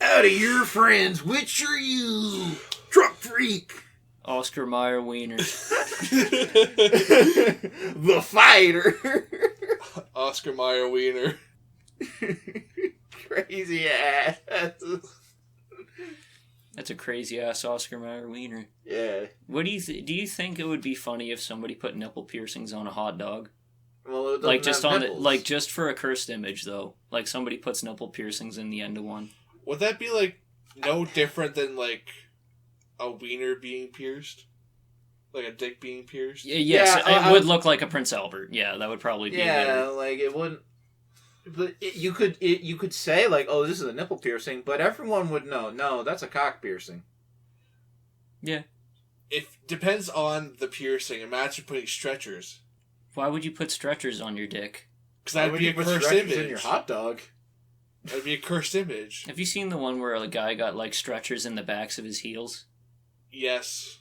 Out of your friends, which are you? Truck freak. Oscar Mayer Wiener. The fighter. Oscar Mayer Wiener. Crazy ass. That's a crazy ass Oscar Mayer Wiener. Yeah. What do you do? You think it would be funny if somebody put nipple piercings on a hot dog? Well, it doesn't Like just have on nipples. the, like just for a cursed image though. Like somebody puts nipple piercings in the end of one. Would that be, like, no different than, like, a wiener being pierced? Like a dick being pierced? Yes, Yeah, it would look like a Prince Albert. Yeah, that would probably be yeah, like it wouldn't. But you could say like, oh, this is a nipple piercing, but everyone would know. No, that's a cock piercing. Yeah. It depends on the piercing. Imagine putting stretchers. Why would you put stretchers on your dick? Because that'd be a cursed stretchers image. in your hot dog. That'd be a cursed image. Have you seen the one where a guy got like stretchers in the backs of his heels? Yes.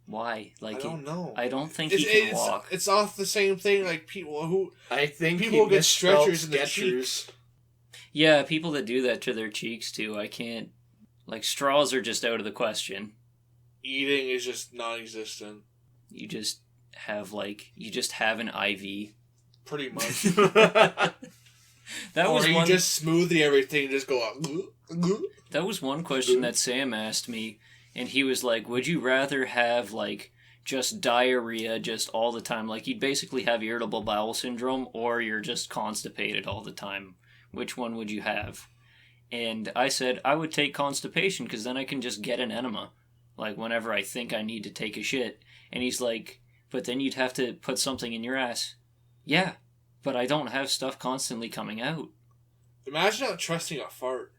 Why? Like I don't know. I don't think he can walk. It's off the same thing. Like people who I think people get stretchers in the cheeks. Yeah, people that do that to their cheeks too. I can't. Like straws are just out of the question. Eating is just non-existent. You just have an IV. Pretty much. That or was you one. just smoothie everything and just go out. That was one question that Sam asked me, and he was like, "Would you rather have like just diarrhea just all the time, like you'd basically have irritable bowel syndrome, or you're just constipated all the time? Which one would you have?" And I said I would take constipation because then I can just get an enema, like whenever I think I need to take a shit. And he's like, "But then you'd have to put something in your ass." Yeah, but I don't have stuff constantly coming out. Imagine not trusting a fart.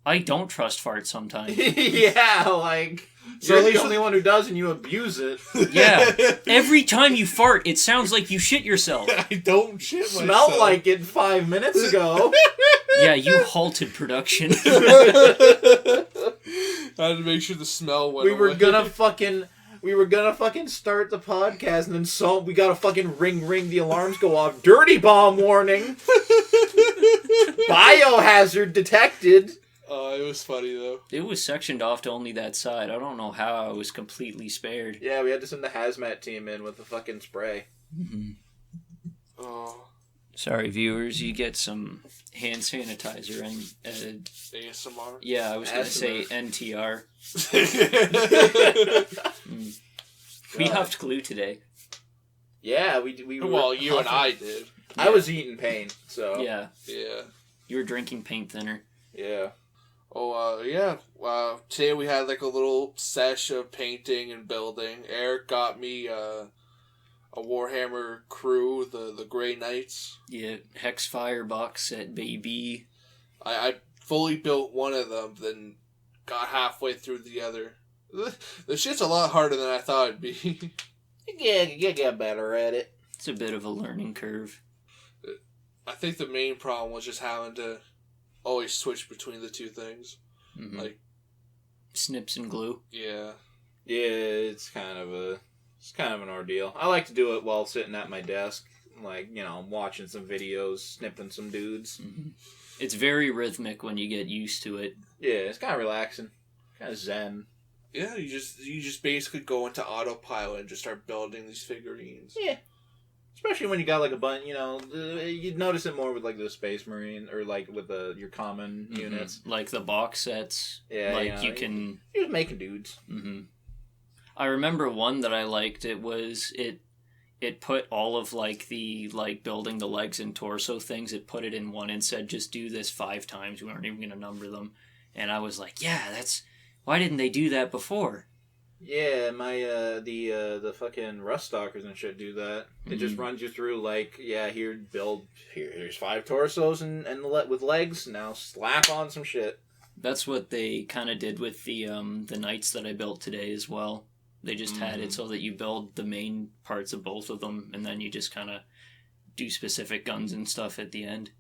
I don't trust farts sometimes. Yeah, like So you're at the least only one who does, and you abuse it. Yeah, every time you fart, it sounds like you shit yourself. I don't shit myself. Smelled like it 5 minutes ago. Yeah, you halted production. I had to make sure the smell went we were away. gonna fucking start the podcast, and then we gotta fucking ring the alarms go off. Dirty bomb warning. Biohazard detected. It was funny though. It was sectioned off to only that side. I don't know how I was completely spared. Yeah, we had to send the hazmat team in with the fucking spray. Mm-hmm. Oh, Sorry, viewers, you get some hand sanitizer and ASMR. yeah, I was gonna say NTR. We huffed glue today. Yeah, we were Well, you and huffing. I did. I was eating paint, so Yeah, Yeah. you were drinking paint thinner. yeah. Oh, yeah. Today we had like a little sesh of painting and building. Eric got me a Warhammer crew, the Grey Knights. Yeah, Hex Fire box set, baby. I fully built one of them, then got halfway through the other. The shit's a lot harder than I thought it'd be. Yeah, you get better at it. It's a bit of a learning curve. I think the main problem was just having to always switch between the two things. Mm-hmm. Like, Snips and glue. yeah. Yeah, it's kind of an ordeal. I like to do it while sitting at my desk, like, you know, watching some videos, snipping some dudes. Mm-hmm. It's very rhythmic when you get used to it. Yeah, it's kind of relaxing, kind of zen. Yeah, you just basically go into autopilot and just start building these figurines. Yeah. Especially when you got like a bunch, you know, you'd notice it more with like the Space Marine or like with your common units. Like the box sets. Yeah, like you can. You're just making dudes. Mm-hmm. I remember one that I liked. It was it put all of like the building the legs and torso things. It put it in one and said just do this 5 times. We aren't even gonna number them. And I was like, yeah, why didn't they do that before? Yeah, my the fucking Rust Stalkers and shit do that. It just runs you through like, yeah, here's 5 torsos and with legs. Now slap on some shit. That's what they kind of did with the knights that I built today as well. They just had it so that you build the main parts of both of them, and then you just kind of do specific guns and stuff at the end.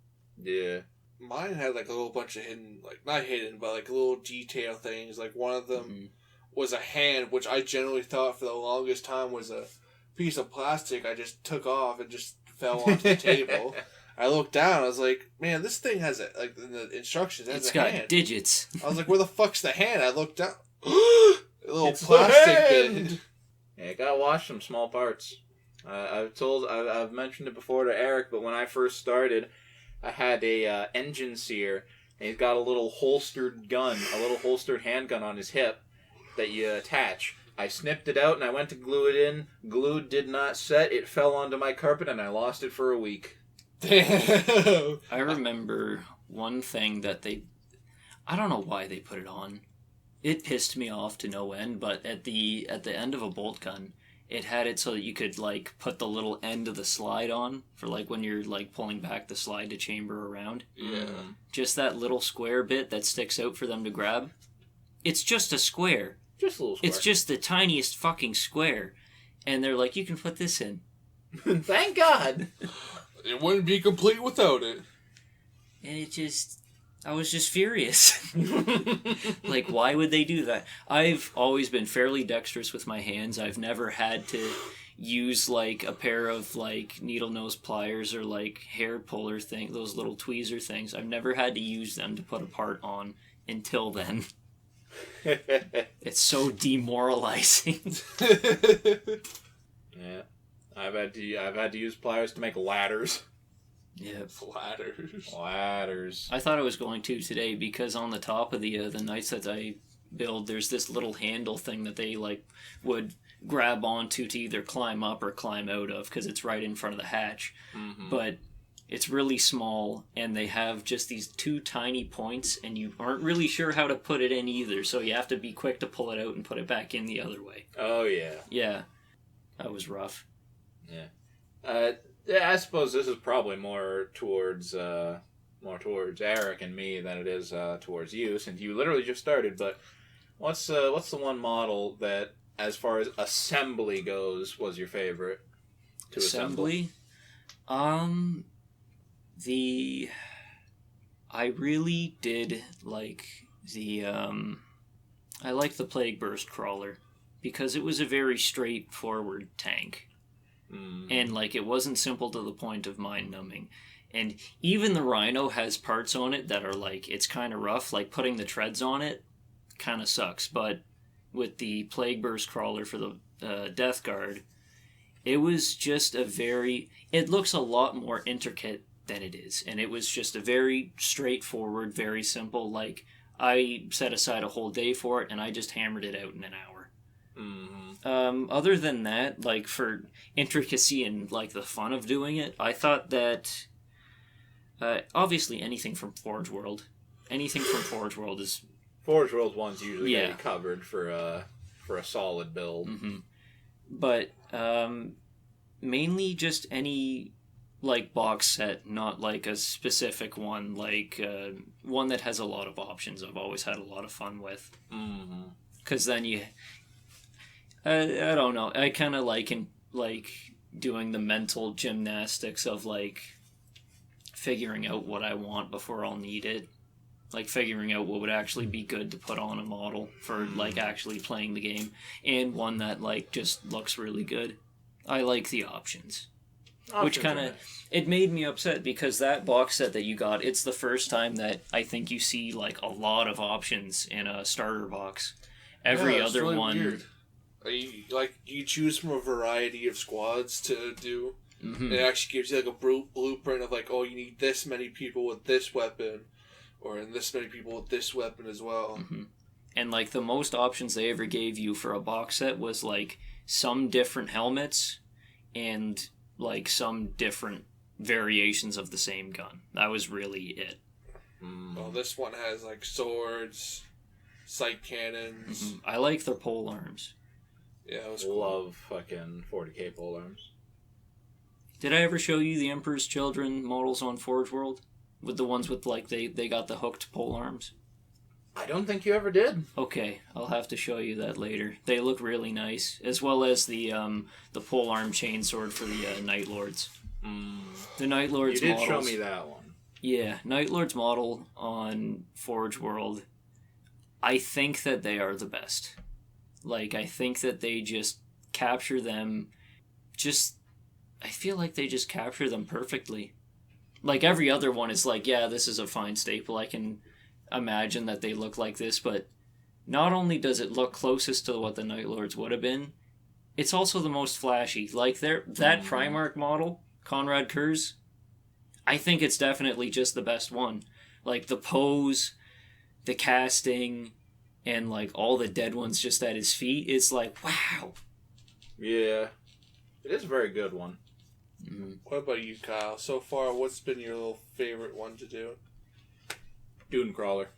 Yeah. Mine had like a little bunch of hidden, like not hidden, but like little detail things. Like one of them was a hand, which I generally thought for the longest time was a piece of plastic I just took off and just fell onto the table. I looked down. I was like, man, this thing has a, like in the instructions. It's got digits. I was like, where the fuck's the hand? I looked down. A little plastic bit. Yeah, gotta wash some small parts. I've mentioned it before to Eric, but when I first started, I had a engine sear, and he's got a little holstered gun, a little holstered handgun on his hip that you attach. I snipped it out and I went to glue it in. Glue did not set. It fell onto my carpet and I lost it for a week. Damn. I remember one thing that I don't know why they put it on. It pissed me off to no end, but at the end of a bolt gun, it had it so that you could like put the little end of the slide on for like when you're like pulling back the slide to chamber around. Yeah. Just that little square bit that sticks out for them to grab. It's just a square. Just a little square. It's just the tiniest fucking square. And they're like, you can put this in. Thank God. It wouldn't be complete without it. And I was just furious. Like, why would they do that? I've always been fairly dexterous with my hands. I've never had to use, like, a pair of, like, needle nose pliers or, like, hair puller thing, those little tweezer things. I've never had to use them to put a part on until then. It's so demoralizing. Yeah, I've had to use pliers to make ladders. Yeah, Ladders. I thought I was going to today because on the top of the knights that I build, there's this little handle thing that they like would grab onto to either climb up or climb out of because it's right in front of the hatch. Mm-hmm. But it's really small, and they have just these two tiny points, and you aren't really sure how to put it in either, so you have to be quick to pull it out and put it back in the other way. Oh, yeah. Yeah. That was rough. Yeah. Yeah, I suppose this is probably more towards Eric and me than it is towards you, since you literally just started, but what's the one model that, as far as assembly goes, was your favorite to assemble? I really did like I liked the Plague Burst Crawler because it was a very straightforward tank. And like it wasn't simple to the point of mind numbing. And even the Rhino has parts on it that are like, it's kind of rough, like putting the treads on it kind of sucks. But with the Plague Burst Crawler for the Death Guard, it was just it looks a lot more intricate than it is. And it was just a very straightforward, very simple, like I set aside a whole day for it and I just hammered it out in an hour. Mm-hmm. Other than that, like for intricacy and like the fun of doing it, I thought that obviously anything from Forge World is Forge World one's usually getting covered for a solid build. Mm-hmm. But mainly just any like box set, not like a specific one, like one that has a lot of options. I've always had a lot of fun with. Because then I don't know. I kind of like doing the mental gymnastics of like figuring out what I want before I'll need it. Like figuring out what would actually be good to put on a model for like actually playing the game, and one that like just looks really good. I like the options. Which kind of it made me upset because that box set that you got, it's the first time that I think you see like a lot of options in a starter box. Every other really one. Weird. You choose from a variety of squads to do. Mm-hmm. It actually gives you like a blueprint of like, oh, you need this many people with this weapon, or this many people with this weapon as well. Mm-hmm. And like the most options they ever gave you for a box set was like some different helmets and like some different variations of the same gun. That was really it. Well, this one has like swords, sight cannons. Mm-hmm. I like their pole arms. Yeah, it was cool. Love fucking 40k pole arms. Did I ever show you the Emperor's Children models on Forge World? With the ones with like they got the hooked pole arms? I don't think you ever did. Okay, I'll have to show you that later. They look really nice, as well as the pole arm chainsword for the Night Lords. The Night Lords models. You did show me that one. Yeah, Night Lords model on Forge World. I think that they are the best. Like, I think that they just capture them. I feel like they just capture them perfectly. like every other one is like, yeah, this is a fine staple. I can imagine that they look like this, but not only does it look closest to what the Night Lords would have been, it's also the most flashy. Like that Primarch model, Conrad Kurz, I think it's definitely just the best one. Like the pose, the casting, and like all the dead ones just at his feet, it's like, wow. Yeah. It is a very good one. Mm-hmm. What about you, Kyle? So far, what's been your little favorite one to do? Doom Crawler.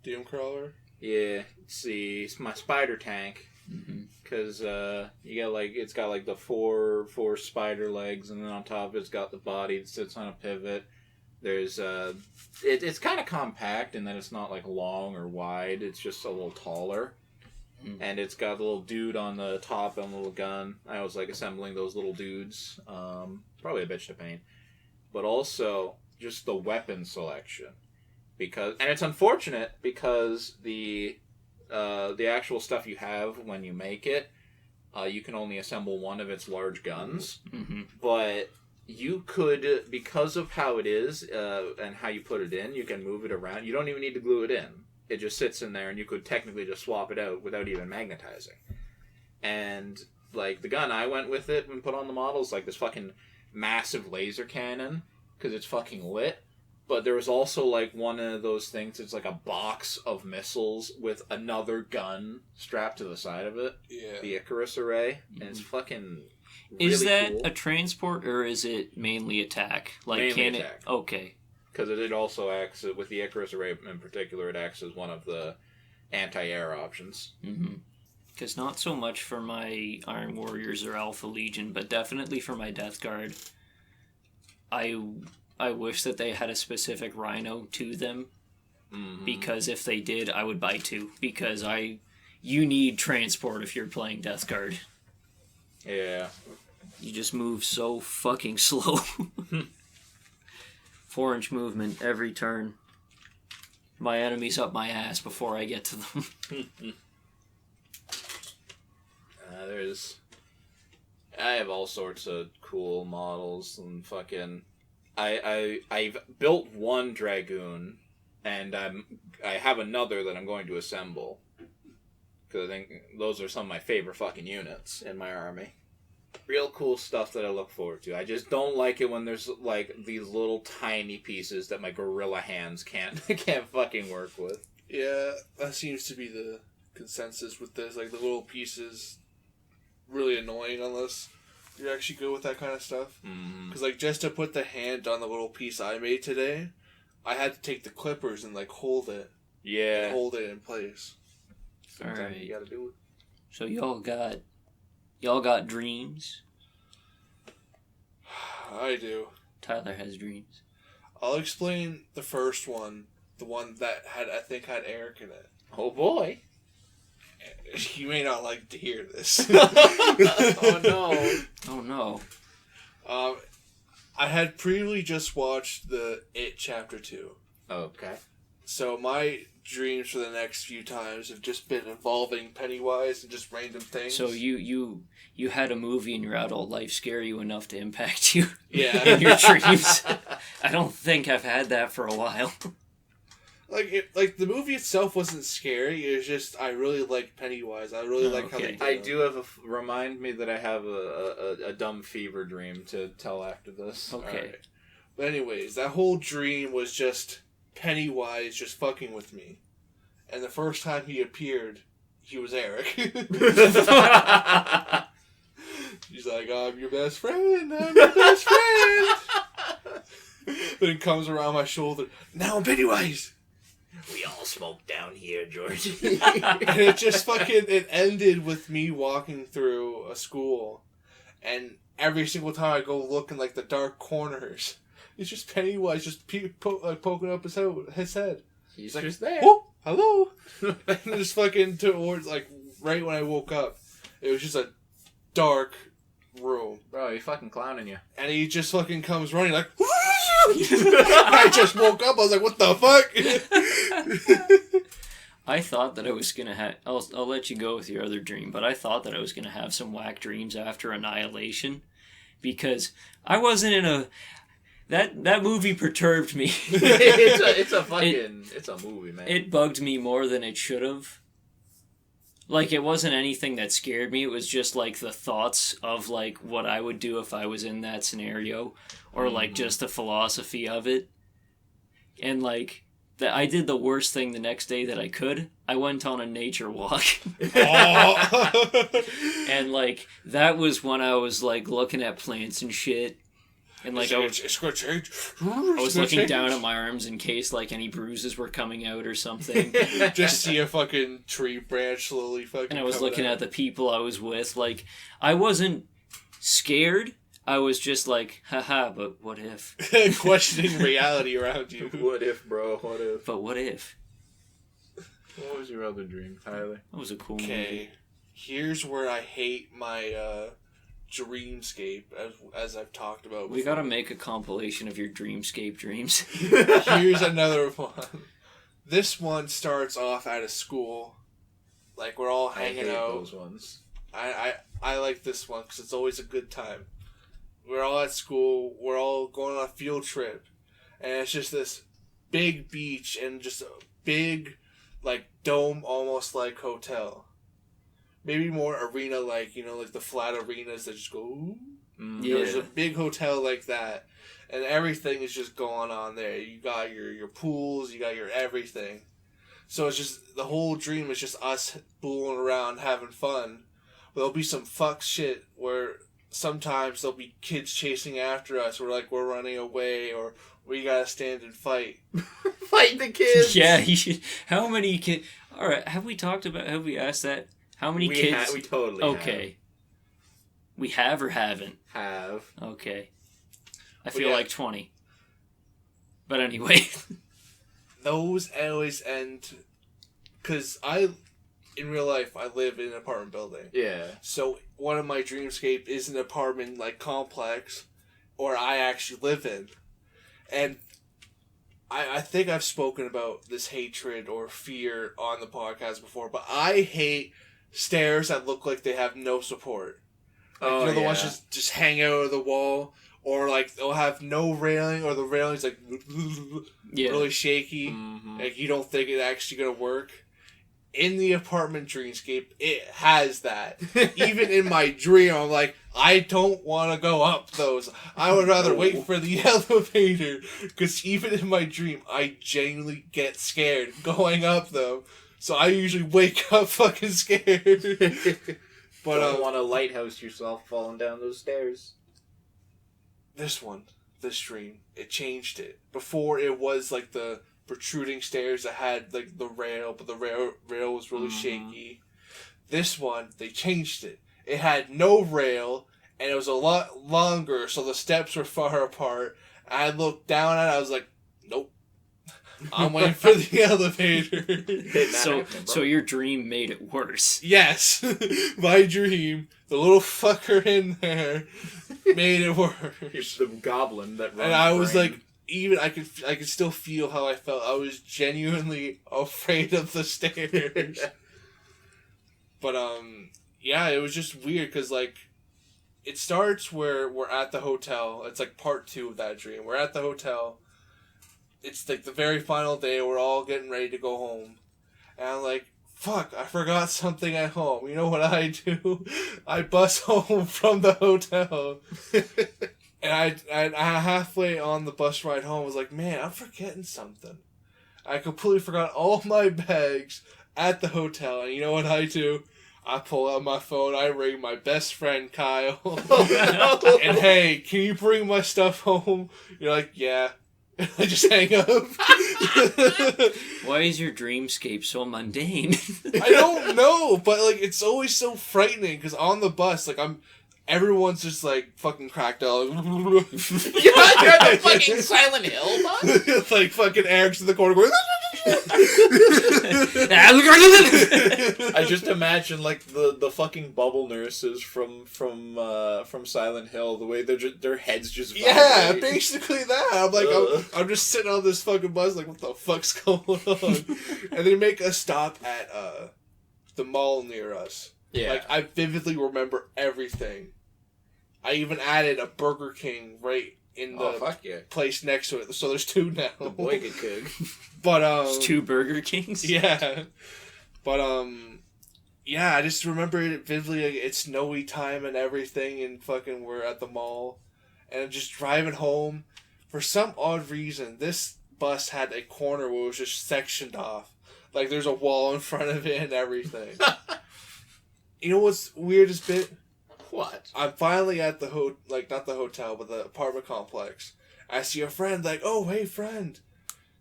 Doom Crawler? Yeah. It's my spider tank. Because you got like, it's got like the four spider legs, and then on top it's got the body that sits on a pivot. There's it's kind of compact in that it's not like long or wide. It's just a little taller, and it's got a little dude on the top and a little gun. I always like assembling those little dudes. Probably a bitch to paint, but also just the weapon selection, and it's unfortunate because the actual stuff you have when you make it, you can only assemble one of its large guns, but you could, because of how it is and how you put it in, you can move it around. You don't even need to glue it in. It just sits in there, and you could technically just swap it out without even magnetizing. And like the gun I went with it and put on the model is like this fucking massive laser cannon because it's fucking lit. But there was also like one of those things. It's like a box of missiles with another gun strapped to the side of it. Yeah, the Icarus array, and it's fucking. Really is that cool. A transport, or is it mainly attack? Like, mainly can attack. It? Okay. Because it also acts, with the Icarus array in particular, it acts as one of the anti-air options. Because not so much for my Iron Warriors or Alpha Legion, but definitely for my Death Guard. I wish that they had a specific Rhino to them. Because if they did, I would buy 2. Because you need transport if you're playing Death Guard. Yeah. You just move so fucking slow. 4-inch movement every turn. My enemy's up my ass before I get to them. I have all sorts of cool models and fucking. I've built one Dragoon, and I have another that I'm going to assemble. Because I think those are some of my favorite fucking units in my army. Real cool stuff that I look forward to. I just don't like it when there's like these little tiny pieces that my gorilla hands can't fucking work with. Yeah, that seems to be the consensus with this. Like the little pieces, really annoying unless you actually go with that kind of stuff. Because like just to put the hand on the little piece I made today, I had to take the clippers and like hold it. Yeah, hold it in place. Sometimes Alright. you gotta do it. So y'all got dreams? I do. Tyler has dreams. I'll explain the first one. The one that had Eric in it. Oh boy. You may not like to hear this. Oh no. Oh no. I had previously just watched the It Chapter 2. Okay. So my dreams for the next few times have just been involving Pennywise and just random things. So you had a movie in your adult life scare you enough to impact you in your dreams. I don't think I've had that for a while. Like the movie itself wasn't scary. It was just I really liked Pennywise. I really like how they did I do have remind me that I have a dumb fever dream to tell after this. Okay. Right. But anyways, that whole dream was just Pennywise just fucking with me. And the first time he appeared, he was Eric. He's like, I'm your best friend. I'm your best friend. Then he comes around my shoulder. Now I'm Pennywise. We all smoke down here, George. And it just it ended with me walking through a school. And every single time I go look in like the dark corners, it's just Pennywise just poking up his head. He's like, just there. Oh, hello. And just fucking towards, like, right when I woke up, it was just a dark room. Bro, he's fucking clowning you. And he just fucking comes running like, I just woke up. I was like, what the fuck? I thought that I was going to have... I'll let you go with your other dream, but I thought that I was going to have some whack dreams after Annihilation, because I wasn't in a... That movie perturbed me. it's a movie, man. It bugged me more than it should have. Like, it wasn't anything that scared me. It was just, like, the thoughts of, like, what I would do if I was in that scenario. Or, like, just the philosophy of it. And, like, I did the worst thing the next day that I could. I went on a nature walk. And, like, that was when I was, like, looking at plants and shit. And, like, I was looking down at my arms in case, like, any bruises were coming out or something. Just see a fucking tree branch slowly fucking And I was looking out. at the people I was with. Like, I wasn't scared. I was just like, haha, but what if? Questioning reality around you. What if, bro? What if? But what if? What was your other dream, Tyler? That was a cool movie. Okay, here's where I hate my dreamscape, as I've talked about before. We gotta make a compilation of your dreamscape dreams. Here's another one. This one starts off at a school. Like, we're all hanging out. Those ones. I like this one because it's always a good time. We're all at school. We're all going on a field trip. And it's just this big beach and just a big, like, dome almost like hotel. Maybe more arena-like, you know, like the flat arenas that just go, ooh. Yeah. There's a big hotel like that. And everything is just going on there. You got your pools, you got your everything. So it's just, the whole dream is just us fooling around, having fun. There'll be some fuck shit where sometimes there'll be kids chasing after us. We're running away, or we gotta stand and fight. Fight the kids! Yeah, you should. How many kids? Alright, have we asked that? How many kids? We totally Okay. We have or haven't? have. Okay. I feel like 20. But anyway. Those always end... Because in real life, I live in an apartment building. Yeah. So one of my dreamscape is an apartment, like, complex, or I actually live in. And I think I've spoken about this hatred or fear on the podcast before, but I hate stairs that look like they have no support. Like, you know, the ones just hang out of the wall, or like they'll have no railing, or the railing's like really shaky. Mm-hmm. Like, you don't think it's actually gonna work. In the apartment dreamscape, it has that. Even in my dream, I'm like, I don't want to go up those. I would rather wait for the elevator. Because even in my dream, I genuinely get scared going up them. So I usually wake up fucking scared. But don't want to lighthouse yourself falling down those stairs. This dream, it changed it. Before, it was like the protruding stairs that had like the rail, but the rail was really shaky. This one, they changed it. It had no rail, and it was a lot longer, so the steps were far apart. I looked down at it, I was like, nope. I'm waiting for the elevator. So your dream made it worse. Yes. My dream, the little fucker in there, made it worse. It's the goblin that runs. And I was like, even I could still feel how I felt. I was genuinely afraid of the stairs. But yeah, it was just weird because like, it starts where we're at the hotel. It's like part 2 of that dream. We're at the hotel. It's like the very final day. We're all getting ready to go home, and I'm like, fuck, I forgot something at home. You know what I do? I bus home from the hotel. And I halfway on the bus ride home was like, man, I'm forgetting something. I completely forgot all my bags at the hotel. And you know what I do? I pull out my phone, I ring my best friend, Kyle. And hey, can you bring my stuff home? You're like, yeah. I just hang up. Why is your dreamscape so mundane? I don't know, but like, it's always so frightening because on the bus, like, everyone's just like fucking cracked out. You're the fucking Silent Hill bus? Like fucking Eric's in the corner going. I just imagine like the fucking bubble nurses from Silent Hill, the way their heads just Yeah, vibrate. basically that. I'm like, I'm just sitting on this fucking bus like, what the fuck's going on? And they make us stop at the mall near us. Yeah. Like, I vividly remember everything. I even added a Burger King right in the fuck yeah. place next to it. So there's 2 now. The boy could cook. But There's 2 Burger Kings. Yeah. But yeah, I just remember it vividly. Like, it's snowy time and everything, and fucking we're at the mall, and just driving home. For some odd reason, this bus had a corner where it was just sectioned off. Like there's a wall in front of it and everything. You know what's weirdest bit? What? I'm finally at the not the hotel, but the apartment complex. I see a friend, like, oh, hey, friend.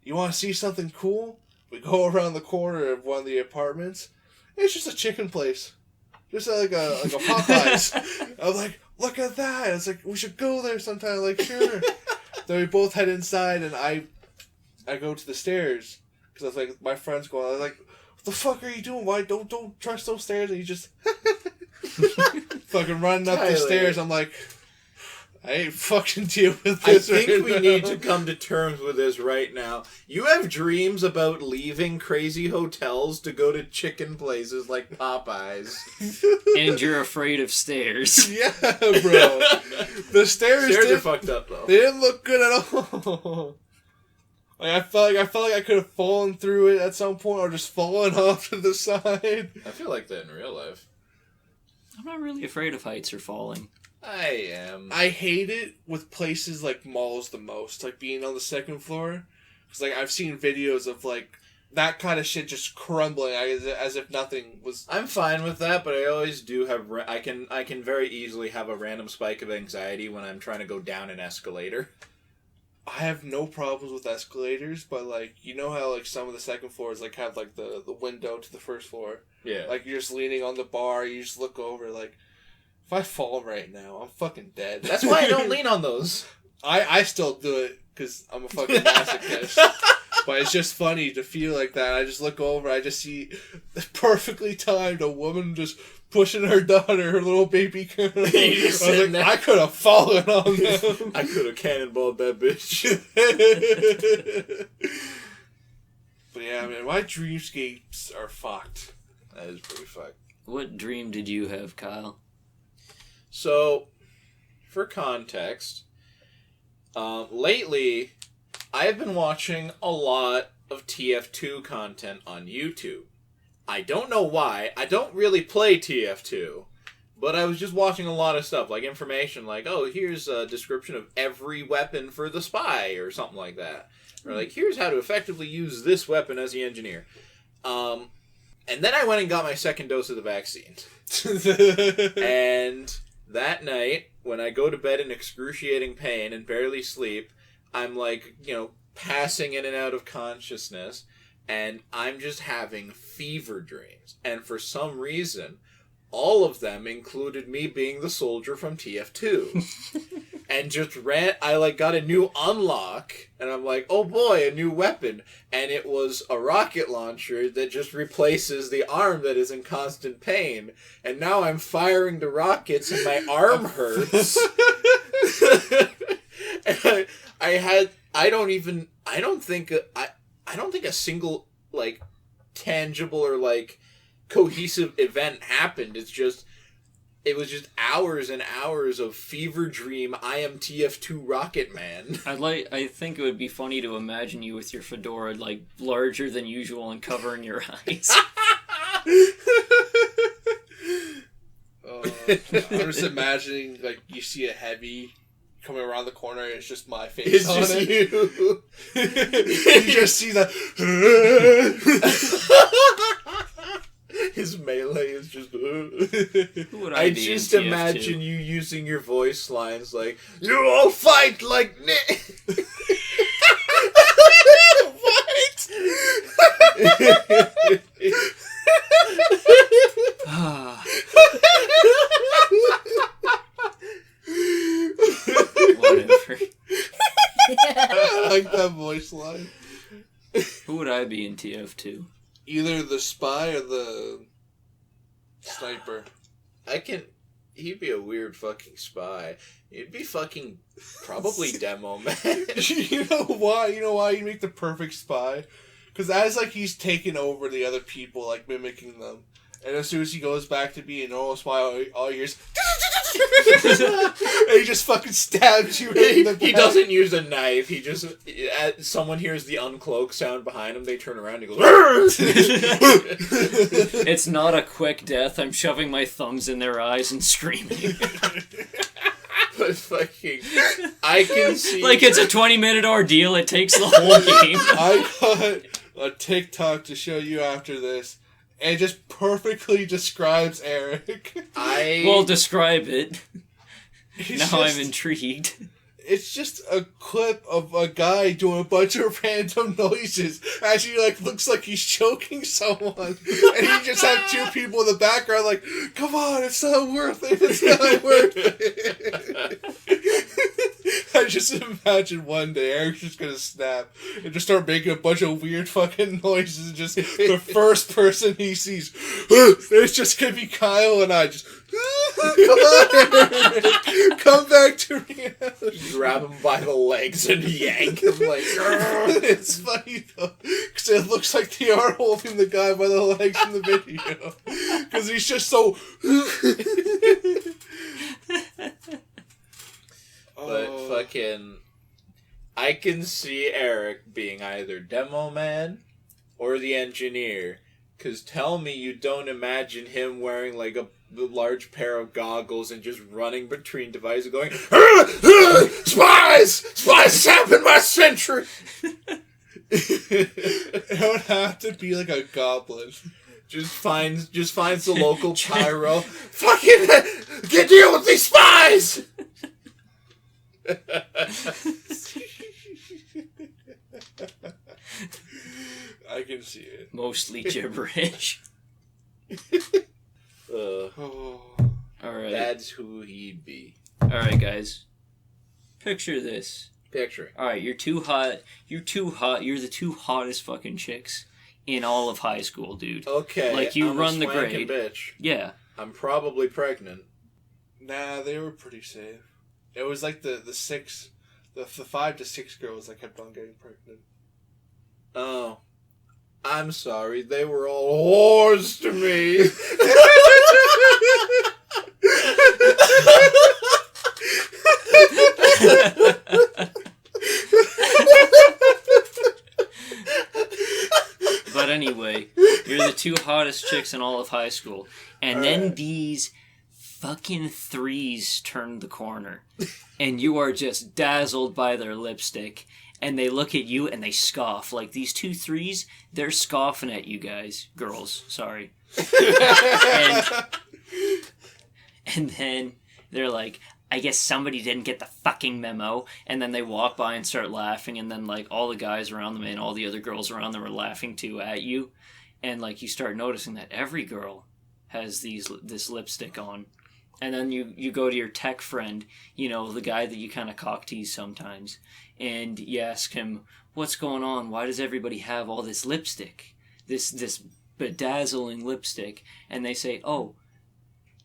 You want to see something cool? We go around the corner of one of the apartments. It's just a chicken place. Just like a Popeyes. I'm like, look at that. It's like, we should go there sometime. Like, sure. Then we both head inside, and I go to the stairs. Because I was like, my friend's going. I was like, what the fuck are you doing? Why don't trust those stairs? And you just fucking running up the stairs. I'm like, I ain't fucking deal with this. I think we need to come to terms with this right now. You have dreams about leaving crazy hotels to go to chicken places like Popeyes. And you're afraid of stairs. Yeah, bro. The stairs are fucked up, though. They didn't look good at all. Like, I felt like I could have fallen through it at some point or just fallen off to the side. I feel like that in real life. I'm not really afraid of heights or falling. I am. I hate it with places like malls the most, like being on the second floor. Because like I've seen videos of like that kind of shit just crumbling as if nothing was. I'm fine with that, but I always do have. I can very easily have a random spike of anxiety when I'm trying to go down an escalator. I have no problems with escalators, but like you know how like some of the second floors like have like the window to the first floor. Yeah. Like you're just leaning on the bar, you just look over like. If I fall right now, I'm fucking dead. That's why I don't lean on those. I still do it because I'm a fucking masochist. But it's just funny to feel like that. I just look over, I just see perfectly timed a woman just pushing her daughter, her little baby girl. I could have fallen on them. I could have cannonballed that bitch. But yeah, man, my dreamscapes are fucked. That is pretty fucked. What dream did you have, Kyle? So, for context, lately, I have been watching a lot of TF2 content on YouTube. I don't know why. I don't really play TF2, but I was just watching a lot of stuff, like information, like, oh, here's a description of every weapon for the spy, or something like that. Or like, here's how to effectively use this weapon as the engineer. And then I went and got my second dose of the vaccine. And that night, when I go to bed in excruciating pain and barely sleep, I'm like, passing in and out of consciousness, and I'm just having fever dreams. And for some reason, all of them included me being the soldier from TF2. And just I got a new unlock, and I'm like, oh boy, a new weapon. And it was a rocket launcher that just replaces the arm that is in constant pain. And now I'm firing the rockets and my arm hurts. And I don't think a single, like, tangible or, like, cohesive event happened. It was just hours and hours of fever dream. I am TF2 Rocket Man. I think it would be funny to imagine you with your fedora like larger than usual and covering your eyes. I'm just imagining like you see a heavy coming around the corner and it's just my face on it. You. You just see that. His melee is just. Who would I just imagine you using your voice lines like, "You all fight like Nick." What? Whatever. I like that voice line. Who would I be in TF2? Either the spy or the sniper. He'd be a weird fucking spy. He'd be fucking probably demo man. You know why? You know why you make the perfect spy? Because as like he's taking over the other people, like mimicking them, and as soon as he goes back to being a normal spy, all he hears And he just fucking stabs you in the back. He doesn't use a knife. He just... someone hears the uncloak sound behind him. They turn around and he goes... It's not a quick death. I'm shoving my thumbs in their eyes and screaming. But fucking... I can see... Like it's a 20-minute ordeal. It takes the whole game. I got a TikTok to show you after this. And it just perfectly describes Eric. Well, describe it. Now I'm intrigued. It's just a clip of a guy doing a bunch of random noises as he, like, looks like he's choking someone. And he just have two people in the background like, come on, it's not worth it, it's not worth it. I just imagine one day Eric's just gonna snap and just start making a bunch of weird fucking noises and just the first person he sees, it's just gonna be Kyle and I just... Come on, Eric. Come back to reality. You grab him by the legs and yank him like... It's funny though, because it looks like they are holding the guy by the legs in the video. Because he's just so... But fucking... I can see Eric being either Demo Man or the engineer. Because tell me you don't imagine him wearing like a large pair of goggles and just running between devices going, Spies! Spies sapping my century! It would have to be like a goblin. Just finds the local pyro. Fucking get deal with these spies! I can see it. Mostly gibberish. Alright. That's who he'd be. Alright, guys. Picture this. Picture. Alright, you're too hot. You're the two hottest fucking chicks in all of high school, dude. Okay. Like, you I'm run a the swankin' grade. Bitch. Yeah. I'm probably pregnant. Nah, they were pretty safe. It was like the 5 to 6 girls that kept on getting pregnant. Oh. I'm sorry, they were all whores to me. But anyway, you're the two hottest chicks in all of high school. And all then right. These fucking threes turn the corner. And you are just dazzled by their lipstick. And they look at you and they scoff. Like, these 2 threes, they're scoffing at you guys. Girls, sorry. and then they're like, I guess somebody didn't get the fucking memo. And then they walk by and start laughing. And then, like, all the guys around them and all the other girls around them are laughing, too, at you. And, like, you start noticing that every girl has this lipstick on. And then you go to your tech friend, you know, the guy that you kind of cock tease sometimes, and you ask him, what's going on? Why does everybody have all this lipstick? This bedazzling lipstick? And they say, oh,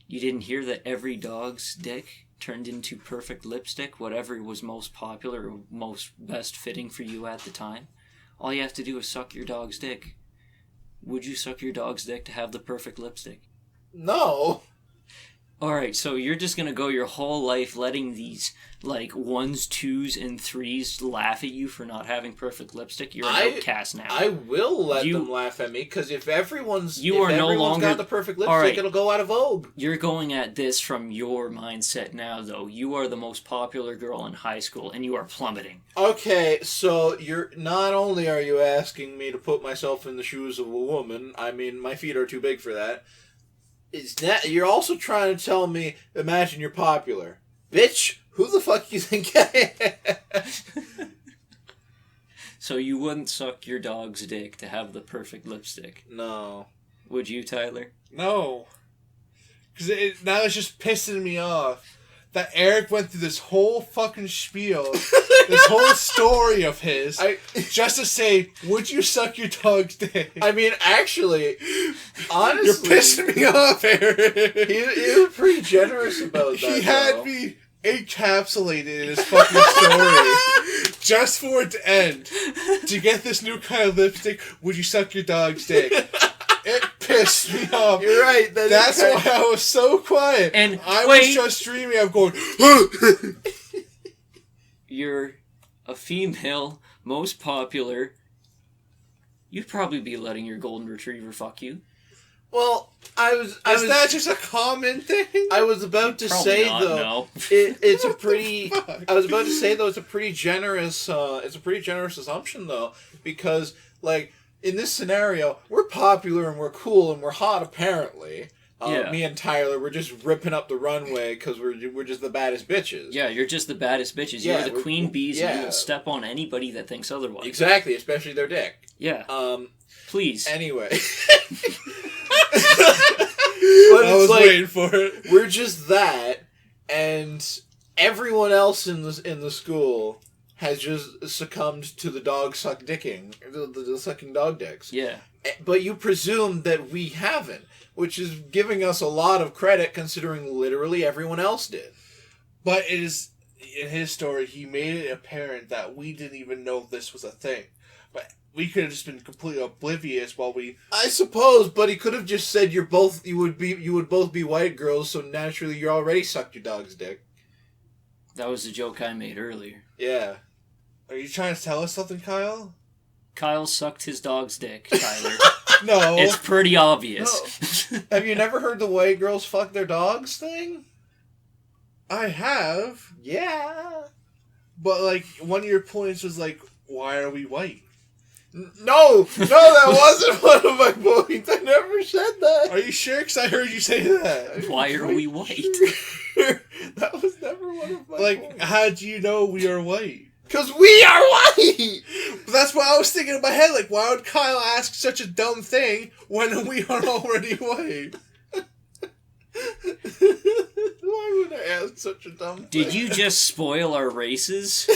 you didn't hear that every dog's dick turned into perfect lipstick, whatever was most popular or most best fitting for you at the time? All you have to do is suck your dog's dick. Would you suck your dog's dick to have the perfect lipstick? No. Alright, so you're just gonna go your whole life letting these, like, 1s, 2s, and 3s laugh at you for not having perfect lipstick? You're an outcast now. I will let them laugh at me, because if everyone's no longer got the perfect lipstick, it'll go out of vogue. You're going at this from your mindset now, though. You are the most popular girl in high school, and you are plummeting. Okay, so not only are you asking me to put myself in the shoes of a woman, I mean, my feet are too big for that. You're also trying to tell me, imagine you're popular. Bitch, who the fuck you think I am? So you wouldn't suck your dog's dick to have the perfect lipstick? No. Would you, Tyler? No. Because now it's just pissing me off that Eric went through this whole fucking spiel, this whole story of his, just to say, would you suck your dog's dick? I mean, actually, honestly... You're pissing me off, Eric. He was pretty generous about that, He had me encapsulated in his fucking story, just for it to end. To get this new kind of lipstick, would you suck your dog's dick? It pissed me off. You're right. That's why I was so quiet. And I was just dreaming of going... You're a female, most popular. You'd probably be letting your golden retriever fuck you. Well, Is that just a common thing? I was about to say though, it's a pretty. I was about to say though, it's a pretty generous. It's a pretty generous assumption though, because like in this scenario, we're popular and we're cool and we're hot apparently. Me and Tyler, we're just ripping up the runway because we're just the baddest bitches. Yeah, you're just the baddest bitches. You're the queen bees, and you will step on anybody that thinks otherwise. Exactly, especially their dick. Yeah. Please. Anyway. I was waiting for it. We're just that, and everyone else in the school has just succumbed to the dog suck dicking, the sucking dog dicks. Yeah. But you presume that we haven't, which is giving us a lot of credit considering literally everyone else did. But it is, in his story, he made it apparent that we didn't even know this was a thing. But we could have just been completely oblivious while we... I suppose, but he could have just said you would both be white girls, so naturally you already sucked your dog's dick. That was the joke I made earlier. Yeah. Are you trying to tell us something, Kyle? Kyle sucked his dog's dick, Tyler. No. It's pretty obvious. No. Have you never heard the white girls fuck their dogs thing? I have. Yeah. But, like, one of your points was, like, why are we white? No, that wasn't one of my points. I never said that. Are you sure? Because I heard you say that. Why are we white? Sure. That was never one of my points. How do you know we are white? Because we are white! But that's what I was thinking in my head. Like, why would Kyle ask such a dumb thing when we are already white? Why would I ask such a dumb thing? Did you just spoil our races?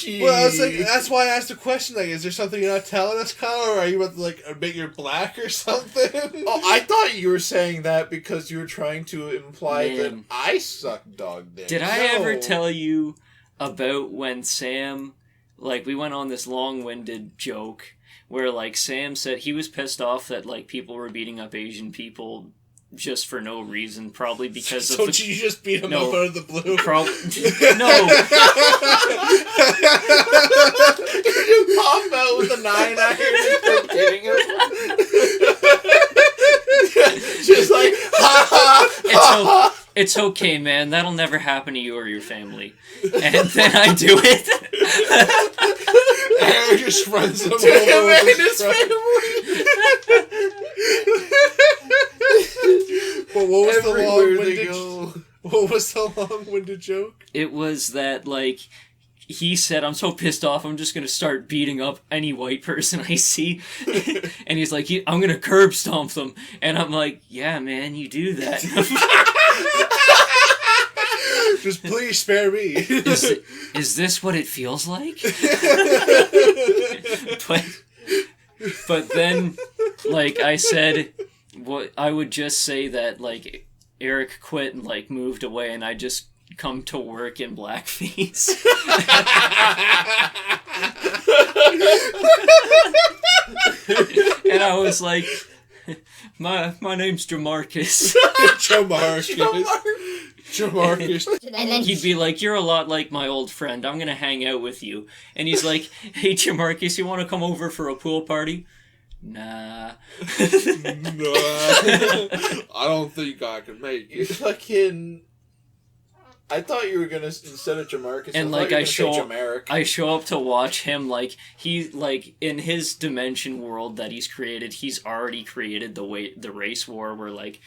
Well, I was like, that's why I asked the question. Like, is there something you're not telling us, Kyle, or are you about to like admit you're black or something? Oh, I thought you were saying that because you were trying to imply that I suck dog dick. Did I ever tell you about when Sam, like, we went on this long-winded joke where, like, Sam said he was pissed off that, like, people were beating up Asian people just for no reason, probably because of So did you just beat him up out of the blue? No. You just pop out with a 9-iron and start hitting him. Just like, ha. It's okay, man. That'll never happen to you or your family. And then I do it. Aaron just runs him to him over and with his family. But what was the long-winded long-winded joke? It was that, like, he said, I'm so pissed off, I'm just gonna start beating up any white person I see. And he's like, I'm gonna curb stomp them. And I'm like, yeah, man, you do that. Just please spare me. Is this what it feels like? But then, like, I said, what I would just say that, like, Eric quit and, like, moved away, and I just come to work in blackface. And I was like, my name's Jamarcus. Jamarcus. And then he'd be like, you're a lot like my old friend. I'm going to hang out with you. And he's like, hey, Jamarcus, you want to come over for a pool party? Nah. I don't think I can make it. You fucking... I thought you were gonna, instead of Jamarcus, and like I show up to watch him, like he, like, in his dimension world that he's created, he's already created the race war where, like,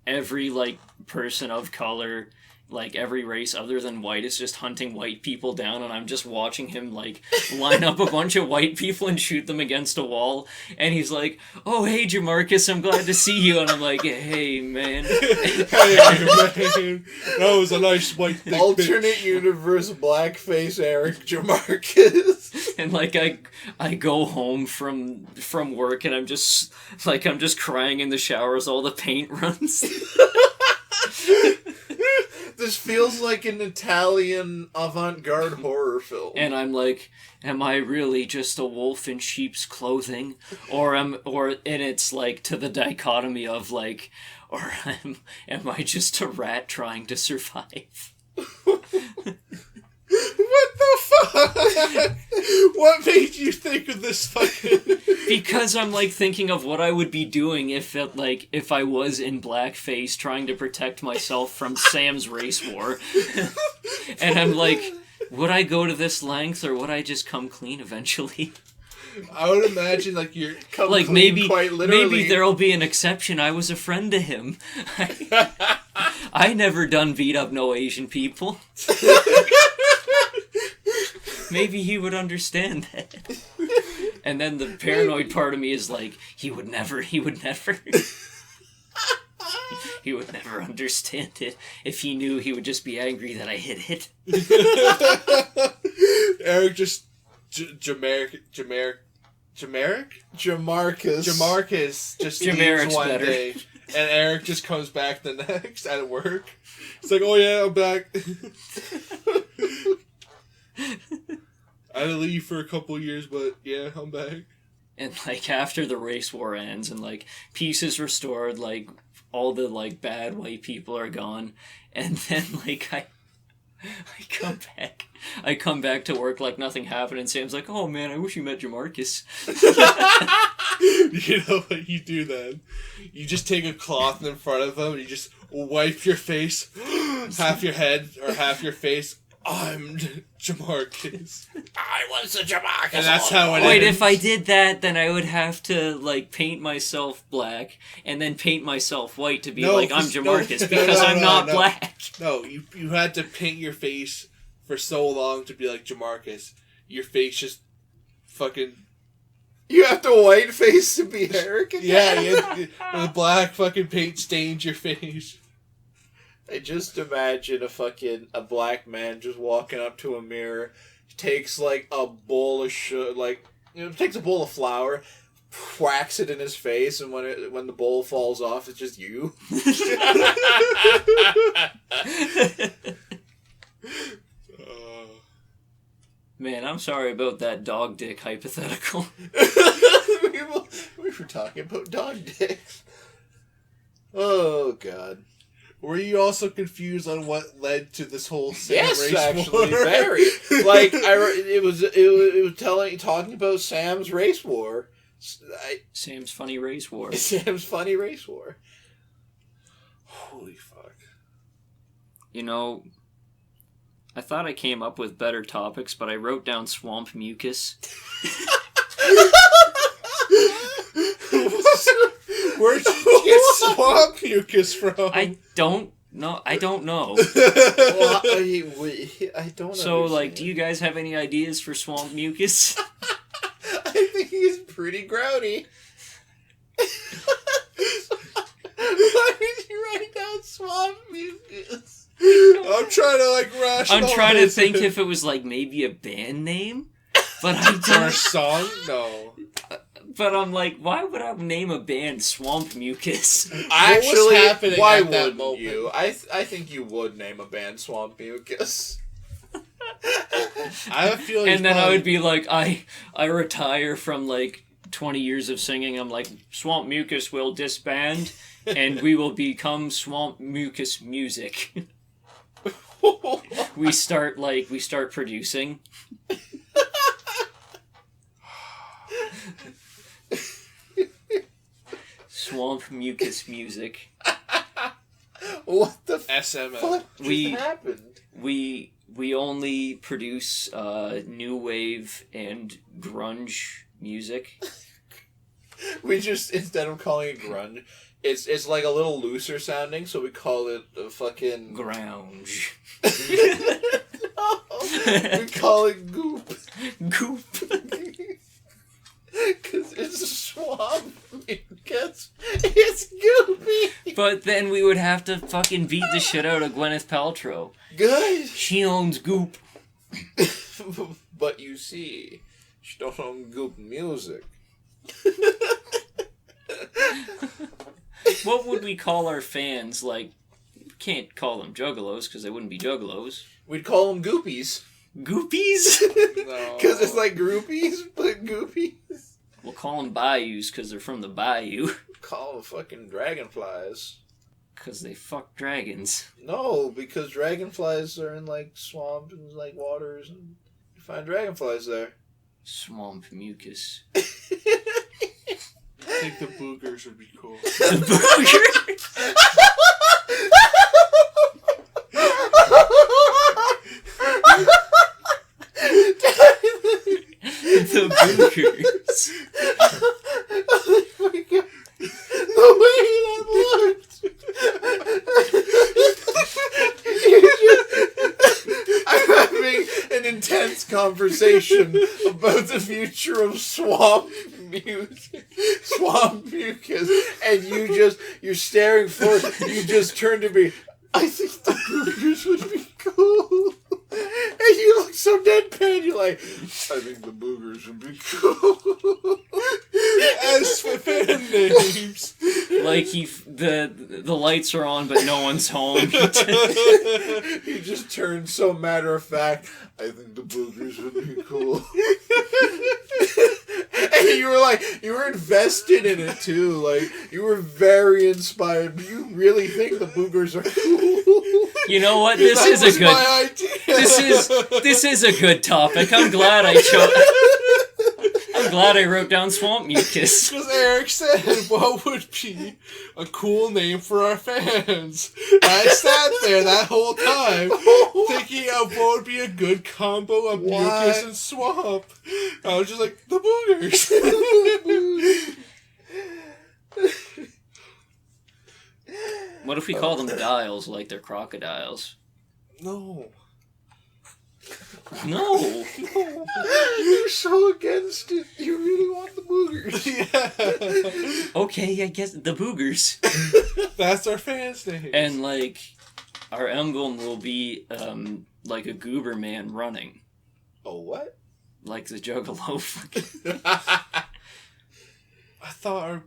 every, like, person of color, like, every race other than white is just hunting white people down, and I'm just watching him, like, line up a bunch of white people and shoot them against a wall, and he's like, oh, hey, Jamarcus, I'm glad to see you, and I'm like, hey, man. Hey, man. That was a nice white thing. Alternate universe blackface Eric Jamarcus. And, like, I go home from work, and I'm just crying in the shower as all the paint runs. This feels like an Italian avant-garde horror film. And I'm like, am I really just a wolf in sheep's clothing? And it's like to the dichotomy of like, or am I just a rat trying to survive? What the fuck? What made you think of this fucking... Because I'm like thinking of what I would be doing if I was in blackface trying to protect myself from Sam's race war. And I'm like, would I go to this length or would I just come clean eventually? I would imagine like you're like maybe quite literally. Maybe there'll be an exception. I was a friend to him. I never done beat up no Asian people. Maybe he would understand that. And then the paranoid part of me is like, he would never he would never understand it. If he knew, he would just be angry that I hit it. Eric just Jamarcus just leaves one better. Day, and Eric just comes back the next at work. It's like, oh yeah, I'm back. I had to leave for a couple years, but yeah, I'm back. And like after the race war ends and like peace is restored, like all the like bad white people are gone, and then like I come back to work like nothing happened, and Sam's like, oh man, I wish you met Jamarcus. You know what you do then? You just take a cloth in front of him and you just wipe your face, half your head or half your face. I'm Jamarcus. I was a Jamarcus. And that's how it Wait, ends. if I did that, then I would have to, like, paint myself black and then paint myself white to be I'm Jamarcus because I'm not black. No, you had to paint your face for so long to be like Jamarcus. Your face just fucking... You have to white face to be Eric again? Yeah, the black fucking paint stains your face. I just imagine a black man just walking up to a mirror, takes like a bowl of takes a bowl of flour, whacks it in his face, and when the bowl falls off, it's just you. Man, I'm sorry about that dog dick hypothetical. We were talking about dog dicks. Oh God. Were you also confused on what led to this whole Yes, race actually, war? very. Like it was talking about Sam's race war. Sam's funny race war. Sam's funny race war. Holy fuck! You know, I thought I came up with better topics, but I wrote down swamp mucus. Where'd you get swamp mucus from? I don't know. Well, I don't. So, understand. like, do you guys have any ideas for swamp mucus? I think he's pretty grody. Why did you write down swamp mucus? I'm trying to rationalize. I'm trying to think if it was like maybe a band name, but I don't. Or a song? No. But I'm like, why would I name a band Swamp Mucus? Actually, happening why at that wouldn't moment? you? I think you would name a band Swamp Mucus. I have a feeling. And then I would be like, I retire from like 20 years of singing. I'm like, Swamp Mucus will disband, and we will become Swamp Mucus Music. we start producing. Swamp Mucus Music. What the SML. fuck just happened? We only produce new wave and grunge music. We just, instead of calling it grunge, it's like a little looser sounding, so we call it a fucking Grounge. No, we call it goop. Goop. Because it's a swamp. It's goopy. But then we would have to fucking beat the shit out of Gwyneth Paltrow. Good. She owns Goop. But you see, she don't own goop music. What would we call our fans? Like, can't call them juggalos because they wouldn't be juggalos. We'd call them goopies. Goopies? No. Because it's like groupies, but goopies. We'll call them bayous because they're from the bayou. Call them fucking dragonflies. Because they fuck dragons. No, because dragonflies are in like swamps and like waters, and you find dragonflies there. Swamp mucus. I think the boogers would be cool. The boogers? The boogers. Oh my god. The way that looked. I'm having an intense conversation about the future of swamp mucus, and you're staring forward. You just turn to me. I think the boogers would be cool. And you look so deadpan, you're like, I think the boogers would be cool. As for fan names. Like the lights are on, but no one's home. He just turned so matter of fact. I think the boogers would be cool. And you were invested in it too. Like, you were very inspired. You really think the boogers are cool? You know what? This is a good. My idea. This is a good topic. I'm glad I wrote down swamp mucus. Because Eric said, what would be a cool name for our fans? I sat there that whole time thinking of what would be a good combo of mucus and swamp. I was just like, the boogers. What if we call them dials like they're crocodiles? No. No. You're so against it. You really want the boogers. Yeah. Okay, I guess the boogers. That's our fans' name. And like, our emblem will be like a goober man running. Oh, what? Like the juggalo. I thought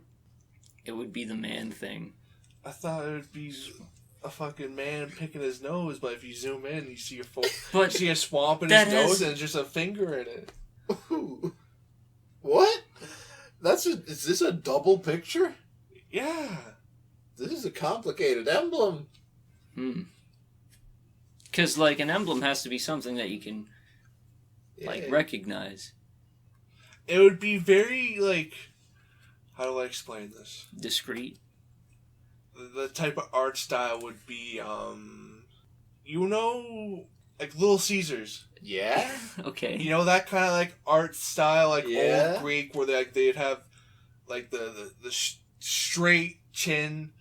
It would be the man thing. it would be a fucking man picking his nose, but if you zoom in, you see But see a swamp in his nose and just a finger in it. Ooh. What? Is this a double picture? Yeah. This is a complicated emblem. Because like an emblem has to be something that you can like recognize. It would be very like, how do I explain this? Discreet. The type of art style would be, like Little Caesars. Yeah? Okay. You know that kind of like art style, like Yeah. old Greek, where they'd have like the straight chin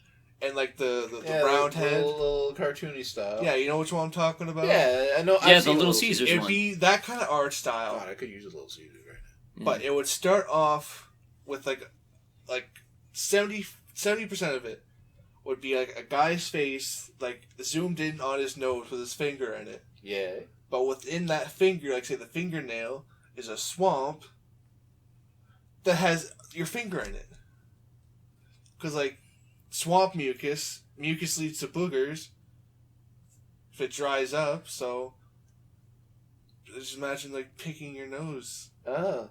and like the round head. Little cartoony style. Yeah, you know which one I'm talking about? Yeah, I know. Yeah, I've the seen Little Caesars It'd one. be that kind of art style. God, I could use a Little Caesars right now. But it would start off with like 70% of it would be like a guy's face, like zoomed in on his nose with his finger in it. Yeah. But within that finger, like say the fingernail, is a swamp that has your finger in it. Because like swamp mucus leads to boogers if it dries up, so just imagine like picking your nose. Oh.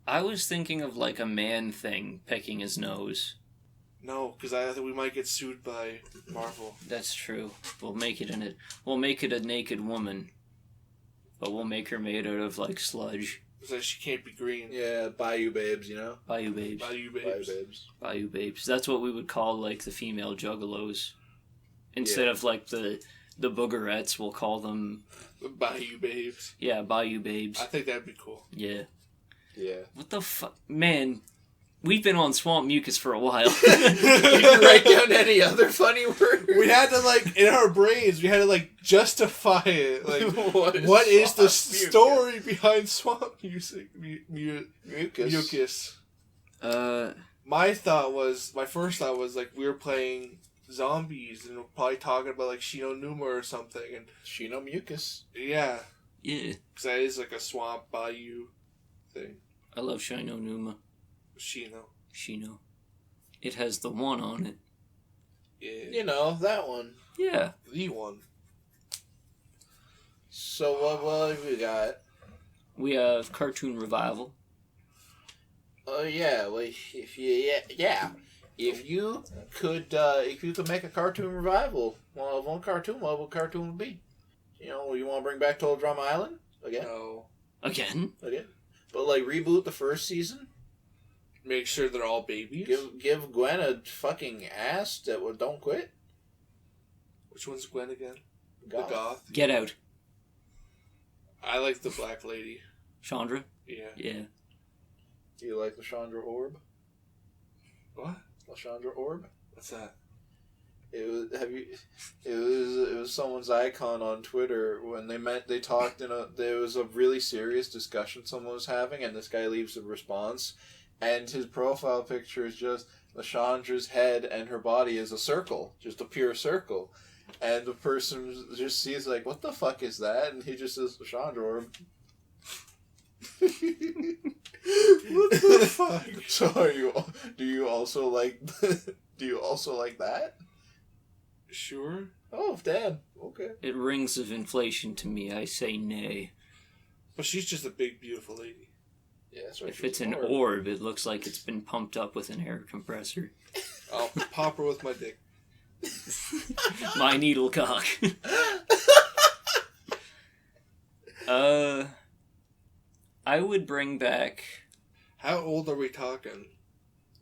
I was thinking of like a man thing picking his nose. No, because I think we might get sued by Marvel. That's true. We'll make it a naked woman, but we'll make her made out of like sludge. So she can't be green. Yeah, Bayou Babes, you know? Bayou babes. Bayou Bayou babes. Babes. Bayou babes. That's what we would call like the female juggalos. Instead of like the boogerettes, we'll call them Bayou babes. yeah, Bayou babes. I think that'd be cool. Yeah. Yeah. What the fuck, man? We've been on swamp mucus for a while. You can write down any other funny word. We had to like in our brains. We had to like justify it. Like, what is the story behind swamp music? Mucus. My first thought was like we were playing zombies and we're probably talking about like Shinonuma or something. And Shino Mucus. yeah, Yeah. because that is like a swamp bayou thing. I love Shinonuma. Shino. Shino. It has the one on it. Yeah. You know, that one. Yeah. The one. So what have we got? We have Cartoon Revival. Oh yeah, well, if you could make a cartoon revival, of one cartoon, what cartoon would be? You know, you want to bring back Total Drama Island again? No. Again? But like reboot the first season. Make sure they're all babies. Give Gwen a fucking ass that don't quit. Which one's Gwen again? Goth. The goth. Get Out. I like the black lady. Chandra? Yeah. Yeah. Do you like Lashandra Orb? What? Lashandra Orb? What's that? It was someone's icon on Twitter when they talked there was a really serious discussion someone was having, and this guy leaves a response, and his profile picture is just Lashandra's head and her body is a circle, just a pure circle, and the person just sees like, what the fuck is that? And he just says Lashandra Orb. What the fuck? So do you also like that? Sure. Oh, damn. Okay. It rings of inflation to me. I say nay. But she's just a big, beautiful lady. Yeah, that's right. If it's an orb, it looks like it's been pumped up with an air compressor. I'll pop her with my dick. My needle cock. I would bring back... How old are we talking?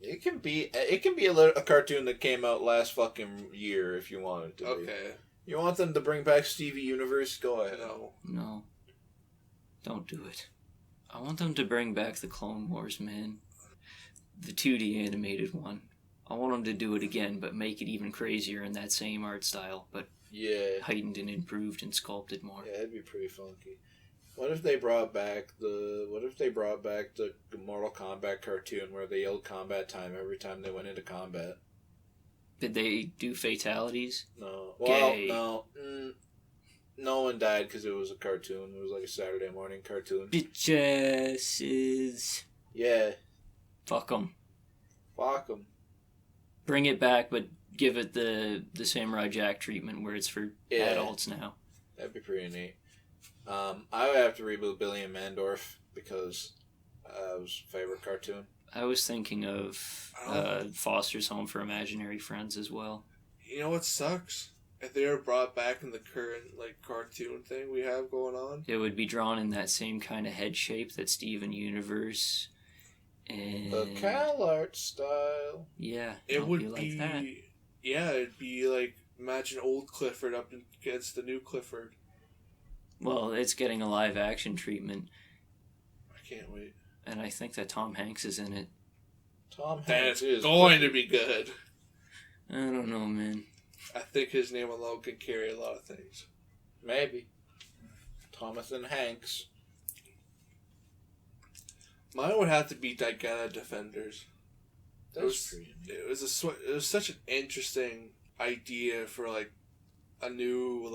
It can be a cartoon that came out last fucking year if you want it to be. Okay. You want them to bring back Stevie Universe? Go ahead. No. Don't do it. I want them to bring back the Clone Wars, man. The 2D animated one. I want them to do it again, but make it even crazier in that same art style, but heightened and improved and sculpted more. Yeah, it'd be pretty funky. What if they brought back the Mortal Kombat cartoon where they yelled combat time every time they went into combat? Did they do fatalities? No. Well, no. No one died because it was a cartoon. It was like a Saturday morning cartoon. Bitches. Yeah. Fuck them. Fuck them. Bring it back, but give it the Samurai Jack treatment where it's for adults now. That'd be pretty neat. I would have to reboot Billy and Mandorf because it was a favorite cartoon. I was thinking of Foster's Home for Imaginary Friends as well. You know what sucks? If they were brought back in the current cartoon thing we have going on, it would be drawn in that same kind of head shape that Steven Universe and the Cal Art style. Yeah, it would be like that. Yeah, it'd be like imagine old Clifford up against the new Clifford. Well, it's getting a live action treatment. I can't wait. And I think that Tom Hanks is in it. That's going to be good. I don't know, man. I think his name alone can carry a lot of things. Maybe. Thomas and Hanks. Mine would have to be Diana Defenders. It was such an interesting idea for a new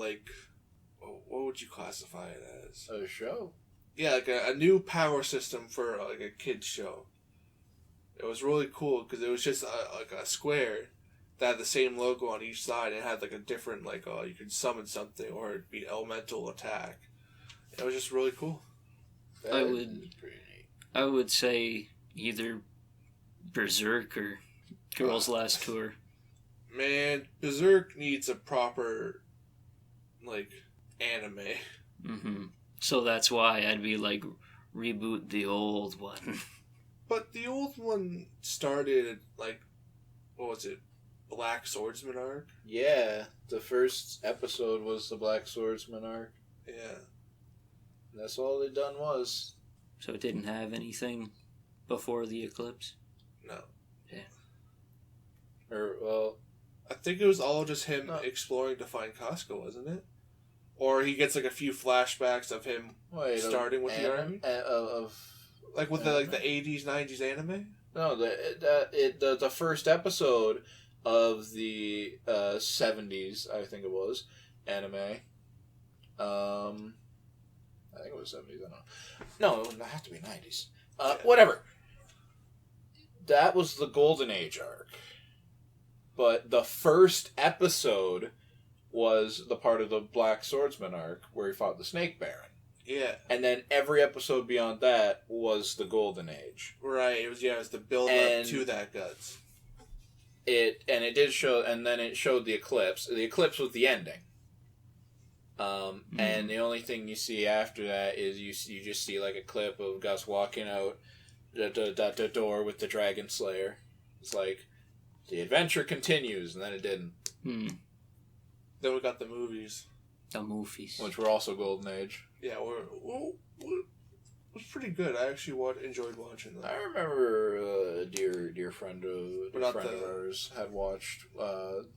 what would you classify it as? A show. Yeah, like a new power system for a kids show. It was really cool because it was just a square that had the same logo on each side and it had a different you could summon something or it'd be elemental attack. It was just really cool. I would say either Berserk or Girls Last Tour. Man, Berserk needs a proper anime. Mm-hmm. So that's why I'd be reboot the old one. But the old one started what was it? Black Swordsman arc? Yeah, the first episode was the Black Swordsman arc. Yeah. And that's all they done was. So it didn't have anything before the eclipse? No. Yeah. I think it was all just him exploring to find Costco, wasn't it? Or he gets a few flashbacks of him starting with the army? With the 80s, 90s anime? No, the first episode of the 70s, I think it was, anime. I think it was 70s, I don't know. No, it would have to be 90s. Whatever. That was the Golden Age arc. But the first episode was the part of the Black Swordsman arc where he fought the Snake Baron. Yeah. And then every episode beyond that was the Golden Age. Right. It was the build up to that Guts. It showed the eclipse. The eclipse was the ending. And the only thing you see after that is you just see like a clip of Gus walking out the door with the Dragon Slayer. It's like the adventure continues, and then it didn't. Then we got the movies. The movies, which were also Golden Age. Yeah, it was pretty good. I actually enjoyed watching them. I remember a dear friend of ours had watched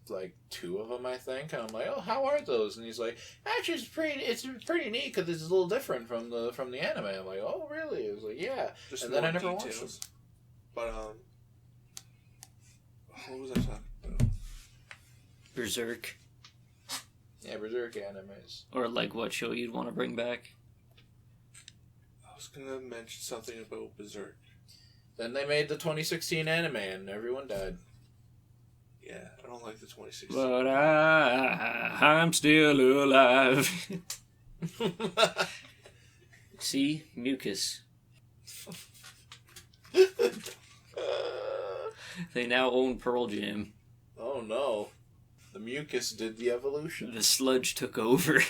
like 2 of them, I think, and I'm like, oh, how are those? And he's like, actually, it's pretty neat because it's a little different from the anime. I'm like, oh, really? It was like, yeah. Just and then I never details. watched them. But what was I talking about? Berserk. Yeah, Berserk animes. Or like what show you'd want to bring back? I was gonna mention something about Berserk. Then they made the 2016 anime and everyone died. Yeah, I don't like the 2016. But I'm still alive. See? Mucus. They now own Pearl Jam. Oh no. The Mucus did the evolution. The sludge took over.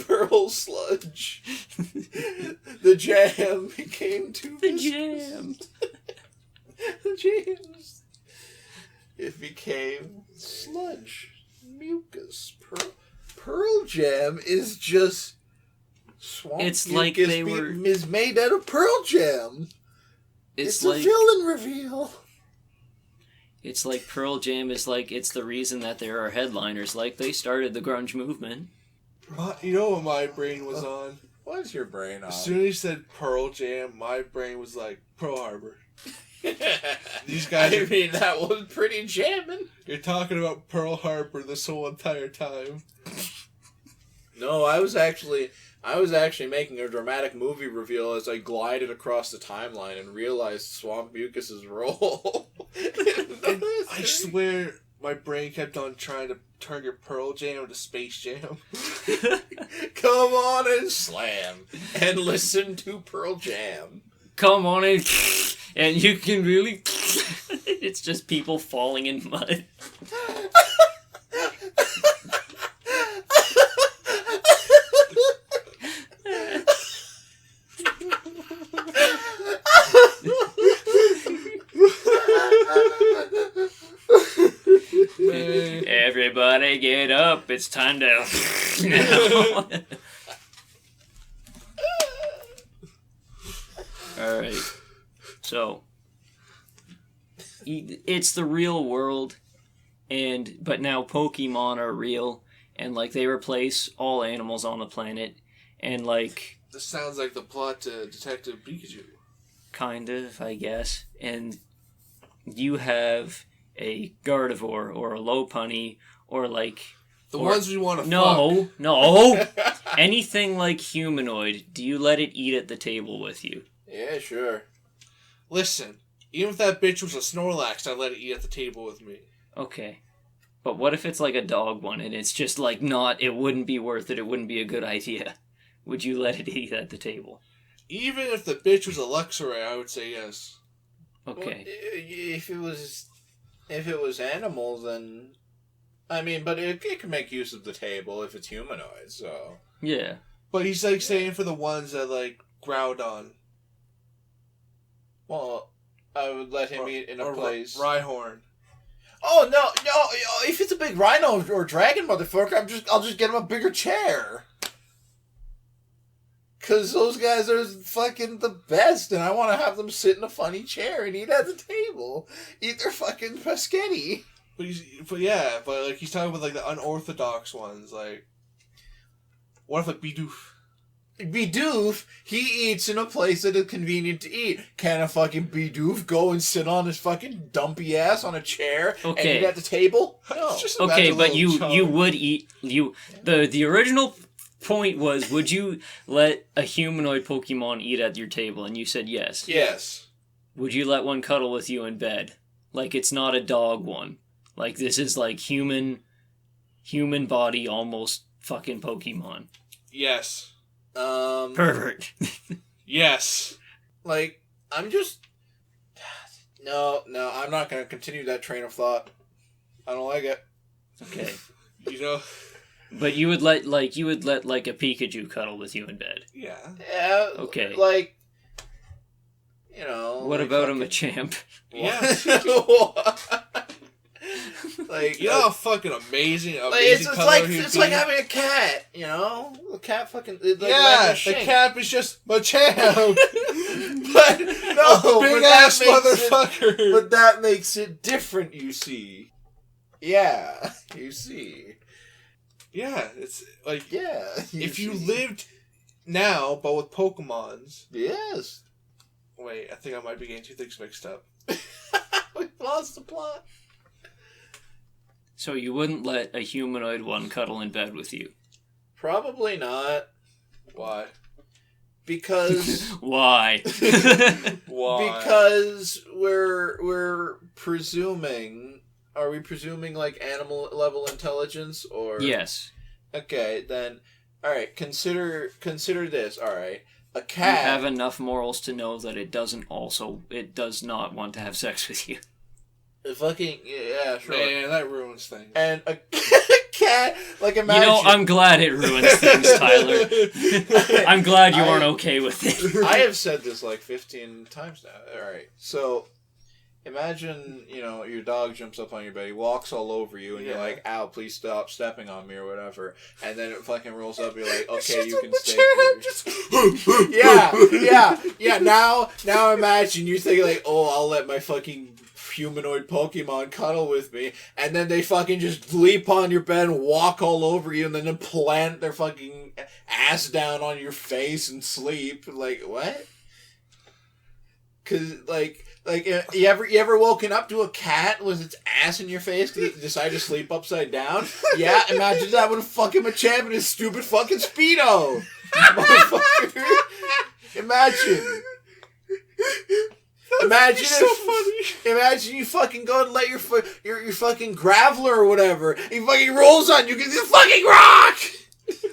Pearl sludge. The jam became too The viscous. jam. The jams. It became sludge. Mucus. Pearl Jam is just swamp. It's mucus like they were... is made out of Pearl Jam. It's like a villain reveal. It's like Pearl Jam is like, it's the reason that there are headliners. Like, they started the grunge movement. You know what my brain was on? What is your brain on? As soon as you said Pearl Jam, my brain was like, Pearl Harbor. These guys... I mean, that was pretty jamming. You're talking about Pearl Harbor this whole entire time. No, I was actually making a dramatic movie reveal as I glided across the timeline and realized Swamp Mucus's role. I swear my brain kept on trying to turn your Pearl Jam into Space Jam. Come on and slam and listen to Pearl Jam. Come on and you can really... It's just people falling in mud. Everybody get up, it's time to... Alright. So, it's the real world, but now Pokemon are real, and like they replace all animals on the planet, and like... This sounds like the plot to Detective Pikachu. Kind of, I guess. And you have a Gardevoir, or a Lopunny, or like... The ones we want to fuck. No! Anything like humanoid, do you let it eat at the table with you? Yeah, sure. Listen, even if that bitch was a Snorlax, I'd let it eat at the table with me. Okay. But what if it's like a dog one, and it's just like it wouldn't be worth it, it wouldn't be a good idea? Would you let it eat at the table? Even if the bitch was a Luxray, I would say yes. Okay. Well, if it was animal, then... I mean, but it can make use of the table if it's humanoid, so... Yeah. But he's like saying for the ones that like Groudon. Well, I would let him eat in a place... Rhyhorn. Oh, no, if it's a big rhino or dragon motherfucker, I'll just get him a bigger chair. Because those guys are fucking the best, and I want to have them sit in a funny chair and eat at the table. Eat their fucking paschetti. But like he's talking about like the unorthodox ones, like... What if like Bidoof? Bidoof, he eats in a place that is convenient to eat. Can a fucking Bidoof go and sit on his fucking dumpy ass on a chair and eat at the table? No. Okay, but you would eat... The original point was, would you let a humanoid Pokemon eat at your table? And you said yes. Yes. Would you let one cuddle with you in bed? Like it's not a dog one. Like, this is like human body, almost fucking Pokemon. Yes. Pervert. Yes. Like, I'm just... No, I'm not going to continue that train of thought. I don't like it. Okay. You know... But you would let a Pikachu cuddle with you in bed. Yeah. Yeah. Okay. Like, you know... What like about fucking... a Machamp? Yeah. Like, you know how fucking amazing it's like having a cat, you know? A cat fucking... Like, the cat is just Machamp. But, no, big ass motherfucker. But that makes it different, you see. Yeah, you see. Yeah, it's like... Yeah. If you lived now, but with Pokemons... Yes. Wait, I think I might be getting two things mixed up. We lost the plot. So you wouldn't let a humanoid one cuddle in bed with you? Probably not. Why? Because... Why? Why? Because we're presuming... Are we presuming, like, animal level intelligence, or... Yes. Okay, then... Alright, consider this, alright. A cat... You have enough morals to know that it does not want to have sex with you. Fucking... Yeah, sure. Man, that ruins things. And a cat... Like, imagine... You know, I'm glad it ruins things, Tyler. I'm glad you aren't okay with it. I have said this, like, 15 times now. Alright, so... Imagine, you know, your dog jumps up on your bed, he walks all over you, and you're like, ow, please stop stepping on me, or whatever. And then it fucking rolls up, you're like, okay, you can stay here. Yeah, now imagine you think, like, oh, I'll let my fucking humanoid Pokemon cuddle with me, and then they fucking just leap on your bed and walk all over you, and then plant their fucking ass down on your face and sleep. Like, what? Cause, like, you ever woken up to a cat with its ass in your face because it decided to sleep upside down? Yeah, imagine that with a fucking Machamp in his stupid fucking Speedo. Motherfucker. Imagine That's if, so funny. Imagine you fucking go and let your fucking Graveler or whatever, he fucking rolls on you because he's a fucking rock!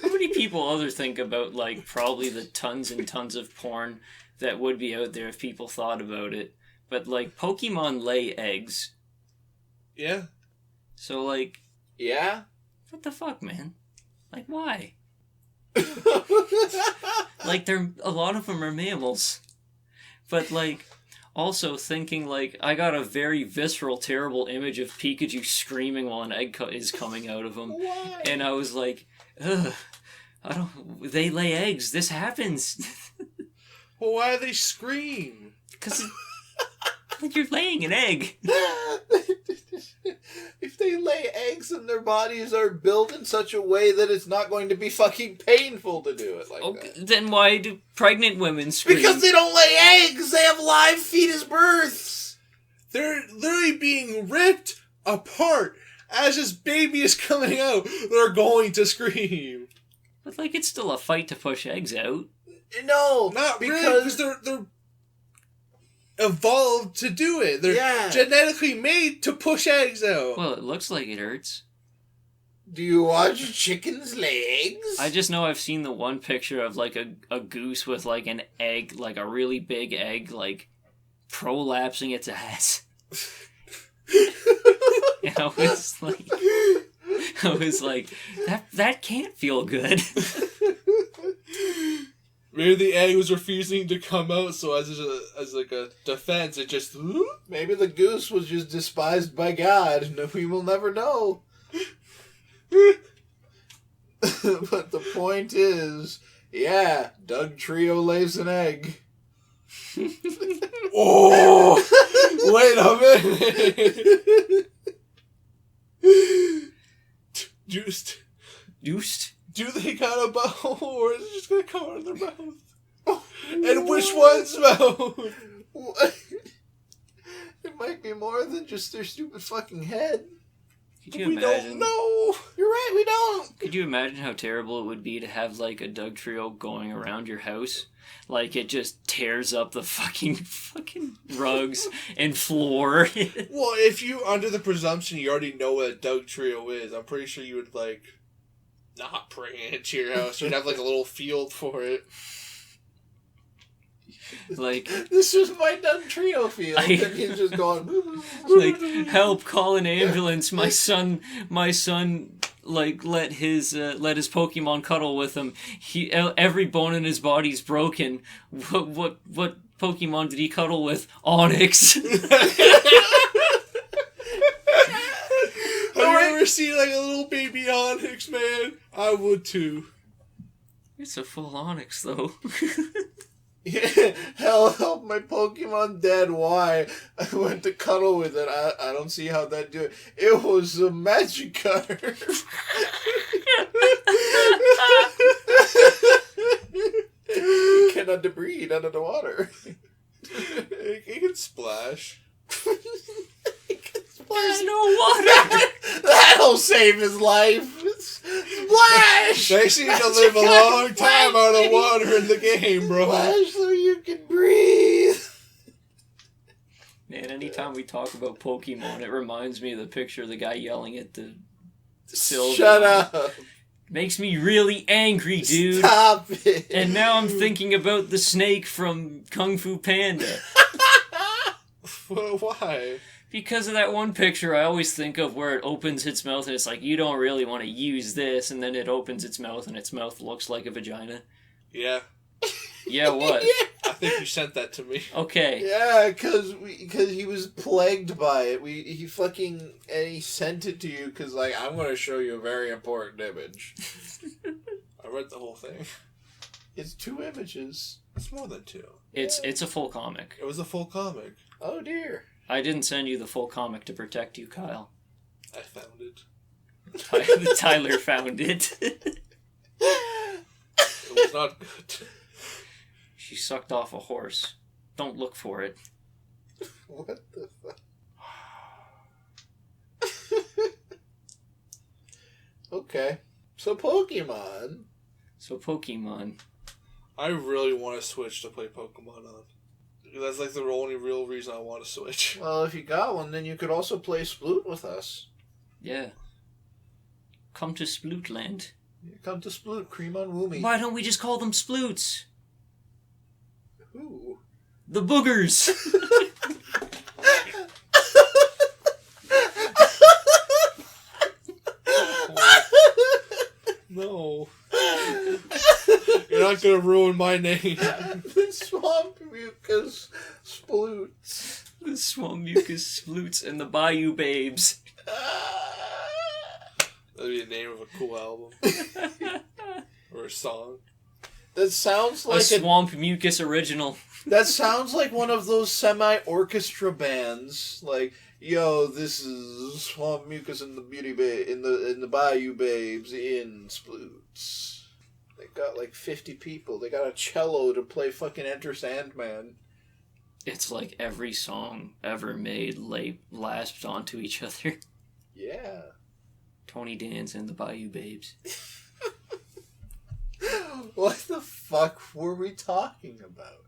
How many people other think about, like, probably the tons and tons of porn that would be out there if people thought about it? But, like, Pokemon lay eggs. Yeah. So, like... Yeah? What the fuck, man? Like, why? Like, a lot of them are mammals. But, like, also thinking, like, I got a very visceral, terrible image of Pikachu screaming while an egg is coming out of him. Why? And I was like, ugh, they lay eggs. This happens. Well, why do they scream? Because you're laying an egg. If they lay eggs and their bodies are built in such a way that it's not going to be fucking painful to do it like that. Then why do pregnant women scream? Because they don't lay eggs! They have live fetus births! They're literally being ripped apart. As this baby is coming out, they're going to scream. But, like, it's still a fight to push eggs out. No! Not because they're evolved to do it. They're genetically made to push eggs out. Well, it looks like it hurts. Do you watch chickens lay eggs? I just know I've seen the one picture of, like, a goose with, like, an egg, like, a really big egg, like, prolapsing its ass. And I was like, that can't feel good. Maybe the egg was refusing to come out, so as a defense, it just... Maybe the goose was just despised by God, and we will never know. But the point is, yeah, Doug Trio lays an egg. Oh! Wait a minute! Juiced. Do they got a mouth, or is it just gonna come out of their mouth? And which one's mouth? It might be more than just their stupid fucking head. Could you we imagine? don't know. You're right, we don't. Could you imagine how terrible it would be to have like a Dugtrio going around your house? Like it just tears up the fucking rugs and floor. Well, if you under the presumption you already know what a Dugtrio is, I'm pretty sure you would like not bring it to your house. You'd have like a little field for it. Like this is my Dugtrio field, and he's just going. Like help! Call an ambulance. My son. Like let his Pokemon cuddle with him. Every bone in his body's broken. What Pokemon did he cuddle with? Onyx. Have you ever seen like a little baby Onyx, man? I would too. It's a full Onyx though. Yeah, help my Pokemon dead. Why? I went to cuddle with it. I don't see how that do it. It was a magic cutter. It cannot breathe under the water. It can splash. There's no water. That'll save his life. Splash! They seem to live a long time out of water in the game, bro. Splash so you can breathe. Man, anytime we talk about Pokemon, it reminds me of the picture of the guy yelling at the Sylveon. Shut up. Makes me really angry, dude. Stop it. And now I'm thinking about the snake from Kung Fu Panda. Why? Because of that one picture I always think of where it opens its mouth and it's like, you don't really want to use this, and then it opens its mouth and its mouth looks like a vagina. Yeah. Yeah, what? Yeah. I think you sent that to me. Okay. Yeah, because he was plagued by it. He sent it to you because, like, I'm going to show you a very important image. I read the whole thing. It's 2 images. It's more than 2. It's a full comic. It was a full comic. Oh, dear. I didn't send you the full comic to protect you, Kyle. I found it. Tyler found it. It was not good. She sucked off a horse. Don't look for it. What the fuck? Okay. So Pokemon. I really want to switch to play Pokemon on. That's like the only real reason I want to switch. Well, if you got one, then you could also play Sploot with us. Yeah. Come to Splootland. Come to Sploot, cream on Woomy. Why don't we just call them Sploots? Who? The boogers! No. You're not gonna ruin my name. The Swamp Mucus Sploots. The Swamp Mucus Sploots and the Bayou Babes. That'd be the name of a cool album. Or a song. That sounds like a Swamp Mucus original. That sounds like one of those semi-orchestra bands. Like, yo, this is Swamp Mucus and the in the Bayou Babes in Sploots. They got like 50 people. They got a cello to play fucking Enter Sandman. It's like every song ever made lasped onto each other. Yeah. Tony Danza and the Bayou Babes. What the fuck were we talking about?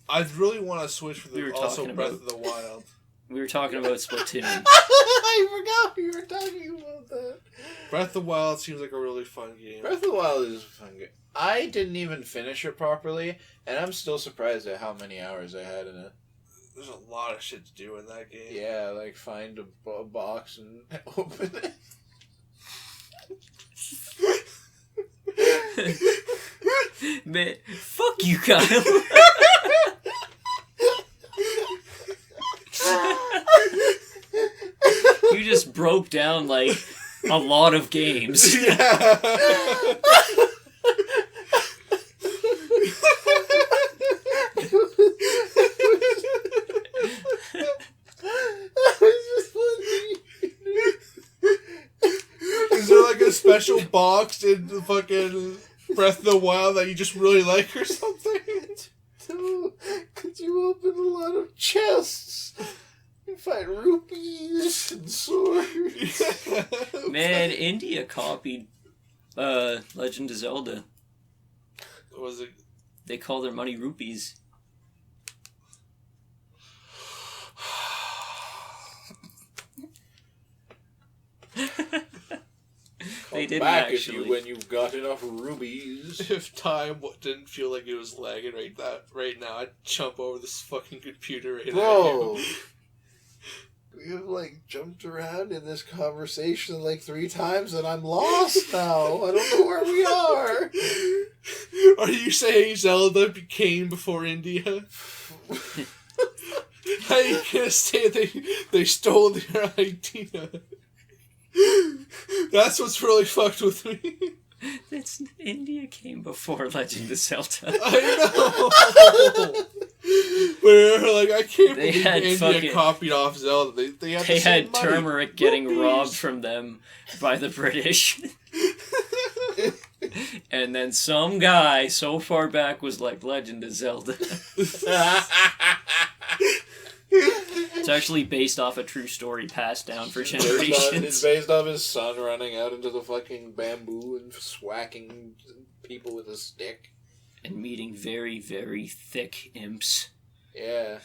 I really want to switch for We were also talking Breath about- of the Wild. We were talking about Splatoon. I forgot we were talking about that. Breath of the Wild seems like a really fun game. Breath of the Wild is a fun game. I didn't even finish it properly, and I'm still surprised at how many hours I had in it. There's a lot of shit to do in that game. Yeah, like find a box and open it. Man, fuck you, Kyle. You just broke down, like, a lot of games. Yeah. Is there like a special box in the fucking Breath of the Wild that you just really like or something? Could you open a lot of chests? You find rupees and swords. Man, India copied Legend of Zelda. Was it? They call their money rupees. They didn't back actually. If you, when you've got enough rubies. If time didn't feel like it was lagging right now, I'd jump over this fucking computer right Bro, we've like jumped around in this conversation like 3 times and I'm lost now. I don't know where we are. Are you saying Zelda came before India? How are you gonna say they stole their idea? That's what's really fucked with me. India came before Legend of Zelda. I know. Where like I can't They believe had India copied off Zelda. They had turmeric getting robbed from them by the British. And then some guy so far back was like, Legend of Zelda. It's actually based off a true story passed down for generations. It's based off his son running out into the fucking bamboo and swacking people with a stick. And meeting very, very thick imps. Yeah.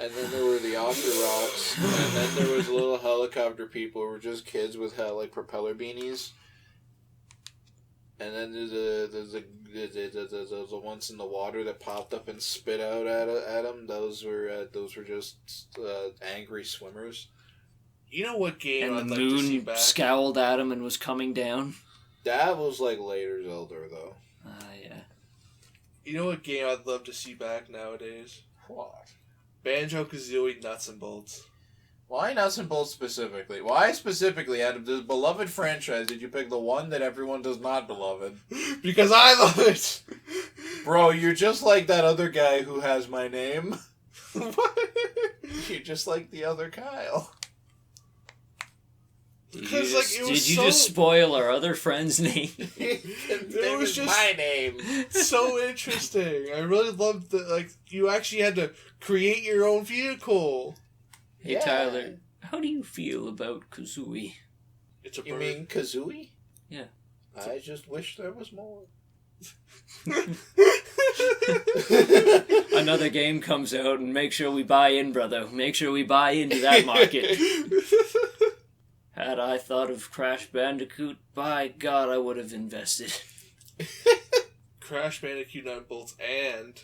And then there were the Opera Rocks. And then there was little helicopter people who were just kids with like propeller beanies. And then there's the ones in the water that popped up and spit out at them. Those were just angry swimmers. You know what game and I'd the like to see moon back? scowled at him and was coming down. That was like later Zelda, though. Yeah. You know what game I'd love to see back nowadays? What? Banjo-Kazooie Nuts and Bolts. Why Nuts and Bolts specifically? Why specifically, out of this beloved franchise, did you pick the one that everyone does not beloved? Because I love it! Bro, you're just like that other guy who has my name. What? You're just like the other Kyle. Did Because, like, it was you just spoil our other friend's name? It was just my name. So interesting. I really loved that, like, you actually had to create your own vehicle. Hey, Yeah. Tyler, how do you feel about Kazooie? It's a bird. You mean Kazooie? Yeah. I just wish there was more. Another game comes out and make sure we buy in, brother. Make sure we buy into that market. Had I thought of Crash Bandicoot, by God, I would have invested. Crash Bandicoot Nuts and Bolts and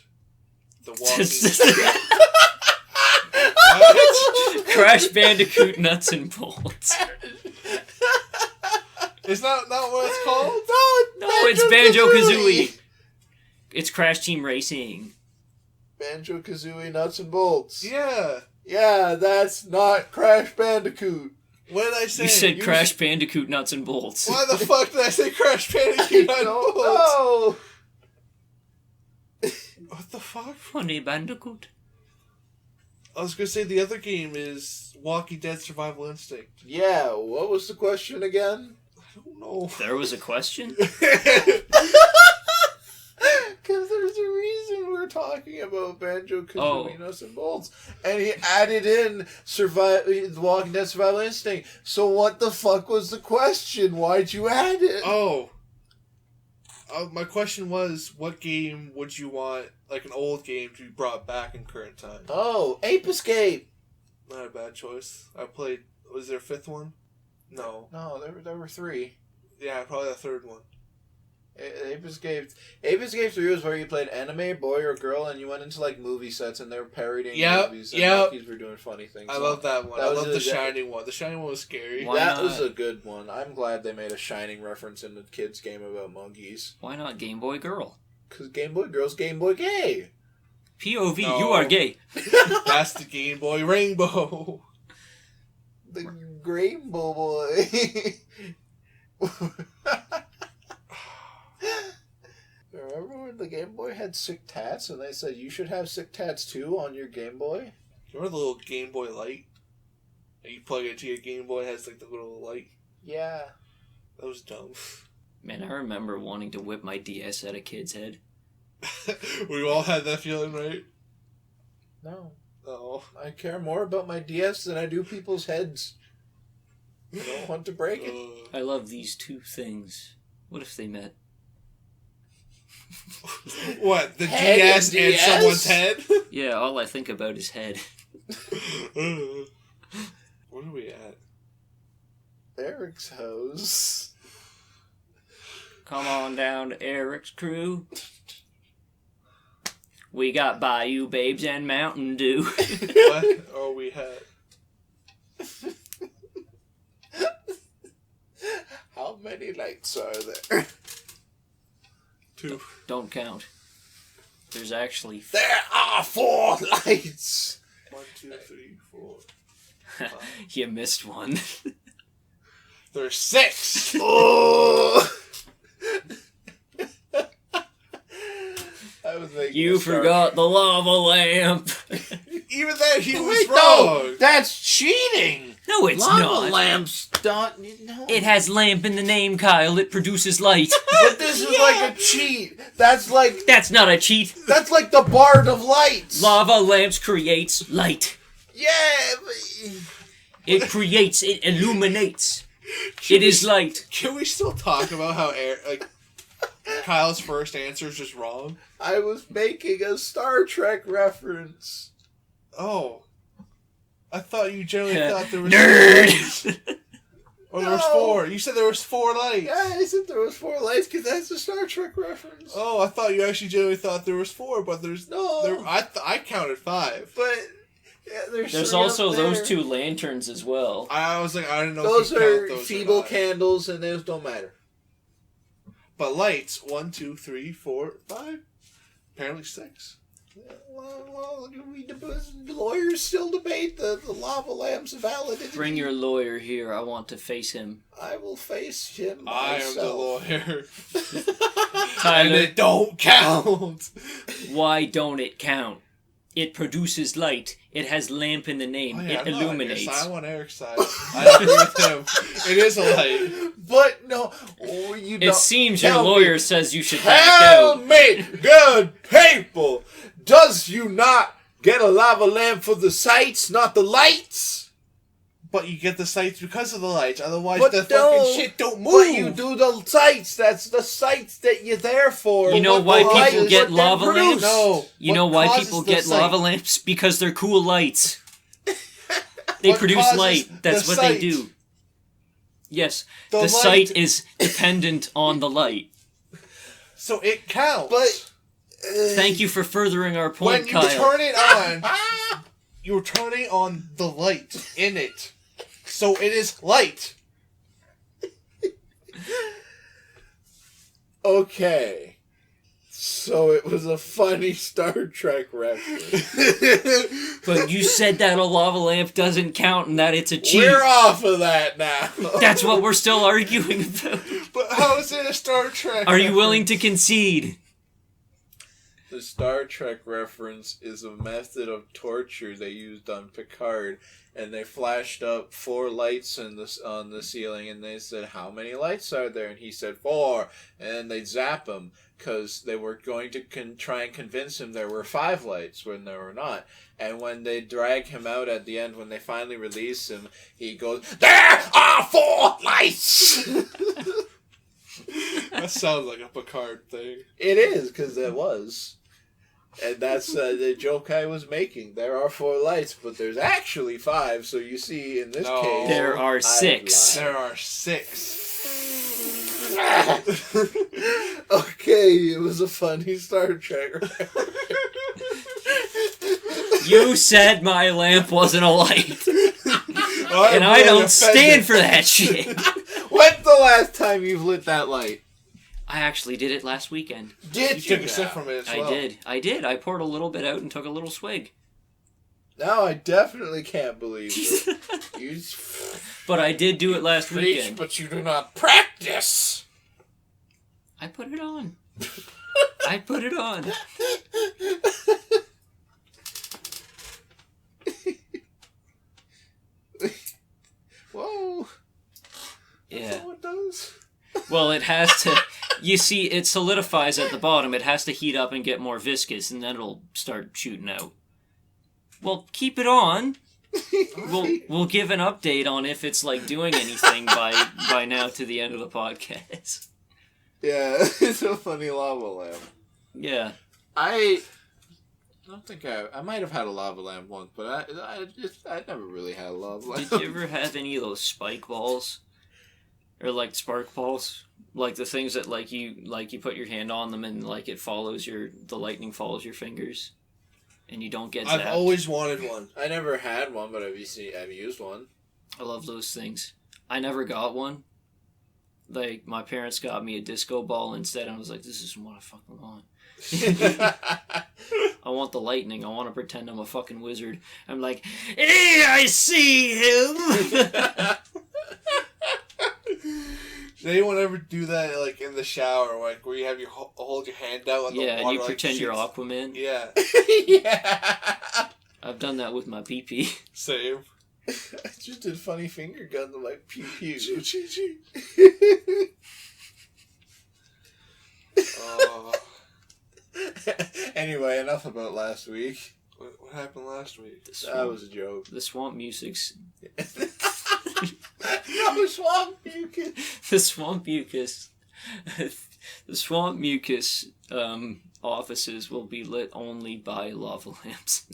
the Walking... Crash Bandicoot Nuts and Bolts. Is that not what it's called? No, it's Banjo-Kazooie. It's Crash Team Racing. Banjo-Kazooie Nuts and Bolts. Yeah. Yeah, that's not Crash Bandicoot. What did I say? You said Crash Bandicoot Nuts and Bolts. Why the fuck did I say Crash Bandicoot Nuts and Bolts? No. What the fuck? Funny Bandicoot. I was gonna say the other game is Walking Dead Survival Instinct. Yeah, what was the question again? I don't know. There was a question? Because there's a reason we're talking about Banjo-Kazooie Oh. Nuts and Bolts. And he added in The Walking Dead Survival Instinct. So what the fuck was the question? Why'd you add it? Oh. My question was, what game would you want, like an old game, to be brought back in current time? Oh, Ape Escape. Not a bad choice. I played... Was there a fifth one? No. No, there were 3. Yeah, probably the third one. Ape Escape 3 was where you played anime, boy or girl, and you went into like movie sets and they were parodying movies and monkeys were doing funny things. I love that one. I love the Shining one. The Shining one was scary. That was a good one. I'm glad they made a Shining reference in the kids' game about monkeys. Why not Game Boy Girl? Because Game Boy Girl's Game Boy Gay. POV, No. you are gay. That's the Game Boy Rainbow. The Rainbow Boy. Remember when the Game Boy had sick tats and they said you should have sick tats too on your Game Boy? Remember the little Game Boy light? And you plug it to your Game Boy, it has like the little light. Yeah. That was dumb. Man, I remember wanting to whip my DS at a kid's head. We all had that feeling, right? No. Oh. I care more about my DS than I do people's heads. I don't want to break it. I love these two things. What if they met? What? The Head DS and and DS? someone's head? Yeah, all I think about is head. What are we at? Eric's hose. Come on down to Eric's crew. We got Bayou Babes and Mountain Dew. What are we at? How many lights are there? 2. Don't count. There's actually... There are 4 lights! 1, 2, 3, 4. You missed one. There's 6! Oh! I was making You a start. forgot the lava lamp. Even then, he was Wait, wrong! no! That's cheating! No, it's Lava not. lamps don't... No. It has lamp in the name, Kyle. It produces light. But this is like a cheat. That's like... That's not a cheat. That's like the Bard of Lights. Lava lamps creates light. Yeah, but... It creates, it illuminates. It is light. Can we still talk about how Kyle's first answer is just wrong? I was making a Star Trek reference. Oh. I thought you generally thought there was... Nerd! Or there was No. 4. You said there was 4 lights. Yeah, I said there was 4 lights because that's a Star Trek reference. Oh, I thought you actually generally thought there was 4, but there's... No. I counted 5. But yeah, there's There's 3 also up there. those 2 lanterns as well. I was like, I didn't know Those if you are count those feeble or not. candles, and those don't matter. But lights, 1, 2, 3, 4, 5. Apparently 6. Well, the lawyers still debate the lava lamp's validity. Bring your lawyer here. I want to face him. I will face him I am the myself. lawyer. And Tyler, it don't count. why don't it count? It produces light. It has lamp in the name. Oh, yeah, It I'm not on your illuminates. side. I'm on Eric's side. I agree with him. It is a light. But no, you don't. It seems your Tell lawyer me- says you should back Tell out. me, good people, does you not get a lava lamp for the sights, not the lights? But you get the sights because of the lights. Otherwise, But the no, fucking shit don't move. But you do the sights. That's the sights that you're there for. You know What why the people light is get what they're lava lamps? produced. No. You What know why causes people the get sight? lava lamps? Because they're cool lights. They What produce causes light. That's the what they sight? do. Yes, The the light- sight is dependent on the light. So it counts. But Thank you for furthering our when point, you Kyle. turn it on, you're turning on the light in it. So it is light. okay. So it was a funny Star Trek reference. But you said that a lava lamp doesn't count and that it's a cheat. We're off of that now. That's what we're still arguing about. But how is it a Star Trek? Are you willing to concede? The Star Trek reference is a method of torture they used on Picard, and they flashed up 4 lights on the ceiling, and they said, "How many lights are there?" And he said 4, and they'd zap him because they were going to try and convince him there were 5 lights when there were not. And when they drag him out at the end, when they finally release him, he goes, "There are 4 lights." That sounds like a Picard thing. It is, because it was. And that's the joke I was making. There are 4 lights, but there's actually 5. So you see, in this No. case, There are I 6. lied. There are 6. Okay, it was a funny Star Trek. You said my lamp wasn't a light. I'm And I really don't offended. stand for that shit. When's the last time you've lit that light? I actually did it last weekend. Did You you? took a sip now? from it as well. I did. I poured a little bit out and took a little swig. Now I definitely can't believe it. You But I did do it last preach, weekend. but you do not practice. I put it on. I put it on. Whoa. Yeah. That's what it does. Well, it has to... You see, it solidifies at the bottom. It has to heat up and get more viscous, and then it'll start shooting out. Well, keep it on. We'll give an update on if it's like doing anything by now to the end of the podcast. Yeah, it's a funny lava lamp. Yeah. I don't think I might have had a lava lamp once, but I never really had a lava lamp. Did you ever have any of those spike balls? Or like spark balls? Like the things that like you put your hand on them and like the lightning follows your fingers and you don't get zapped? I've always wanted one. I never had one, but I've used one. I love those things. I never got one. Like, my parents got me a disco ball instead, and I was like, this isn't what I fucking want. I want the lightning. I want to pretend I'm a fucking wizard. I'm like, hey, I see him! Did anyone ever do that, like, in the shower, like, where you have your hold your hand out on the water? Yeah, and you like, pretend you're Aquaman? Yeah. Yeah. I've done that with my pee-pee. Same. I just did funny finger guns. I'm like, pew pew. Oh. Anyway, enough about last week. What happened last week? That was a joke. The swamp mucus. No, swamp mucus. The swamp mucus. The swamp mucus offices will be lit only by lava lamps.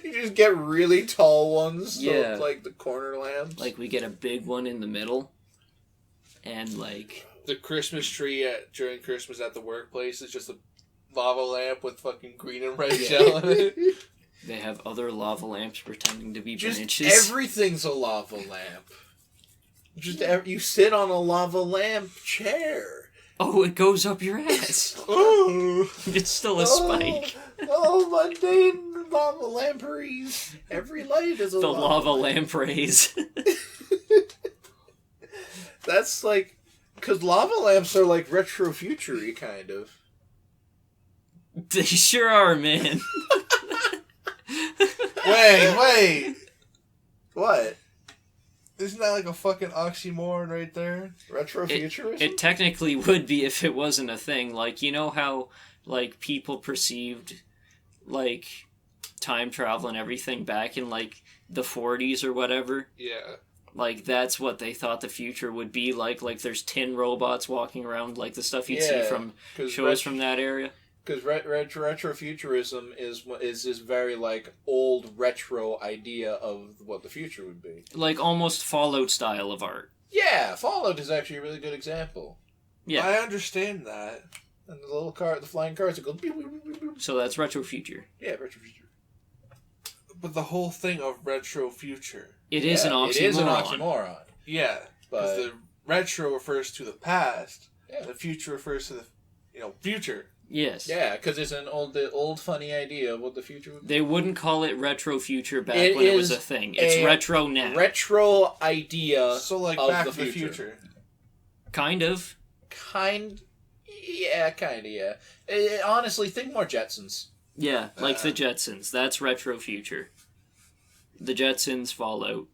You just get really tall ones, so Yeah. it's like the corner lamps. Like, we get a big one in the middle, and, like... The Christmas tree during Christmas at the workplace is just a lava lamp with fucking green and red gel in it. They have other lava lamps pretending to be Just branches. everything's a lava lamp. You sit on a lava lamp chair. Oh, it goes up your ass. Oh, It's still a spike. Oh, mundane lava lamperies. Every light is a The lava lamp. lampreys. That's like... Because lava lamps are like retro-future-y, kind of. They sure are, man. Wait. What? Isn't that like a fucking oxymoron right there? Retro-futurism? It technically would be if it wasn't a thing. Like, you know how, like, people perceived, like, time travel and everything back in, like, the 40s or whatever? Yeah. Like, that's what they thought the future would be like. Like, there's tin robots walking around, like the stuff you'd see from shows from that area. Because retrofuturism is this very, like, old retro idea of what the future would be. Like, almost Fallout style of art. Yeah, Fallout is actually a really good example. Yeah. I understand that. And the little car, the flying cars that go... Beep, beep, beep, beep. So that's retro future. Yeah, retrofuture. But the whole thing of retro future. It is an oxymoron. It is an oxymoron. Yeah. Because the retro refers to the past. Yeah. The future refers to the, future. Yes. Yeah, because it's an old funny idea of what the future would be. They wouldn't call it retro future back It when it was is a thing. It's retro now. Retro idea So, like, of Back the to the future. Future. Kind of. Yeah. Honestly, think more Jetsons. Yeah, like the Jetsons. That's retro future. The Jetsons, Fallout,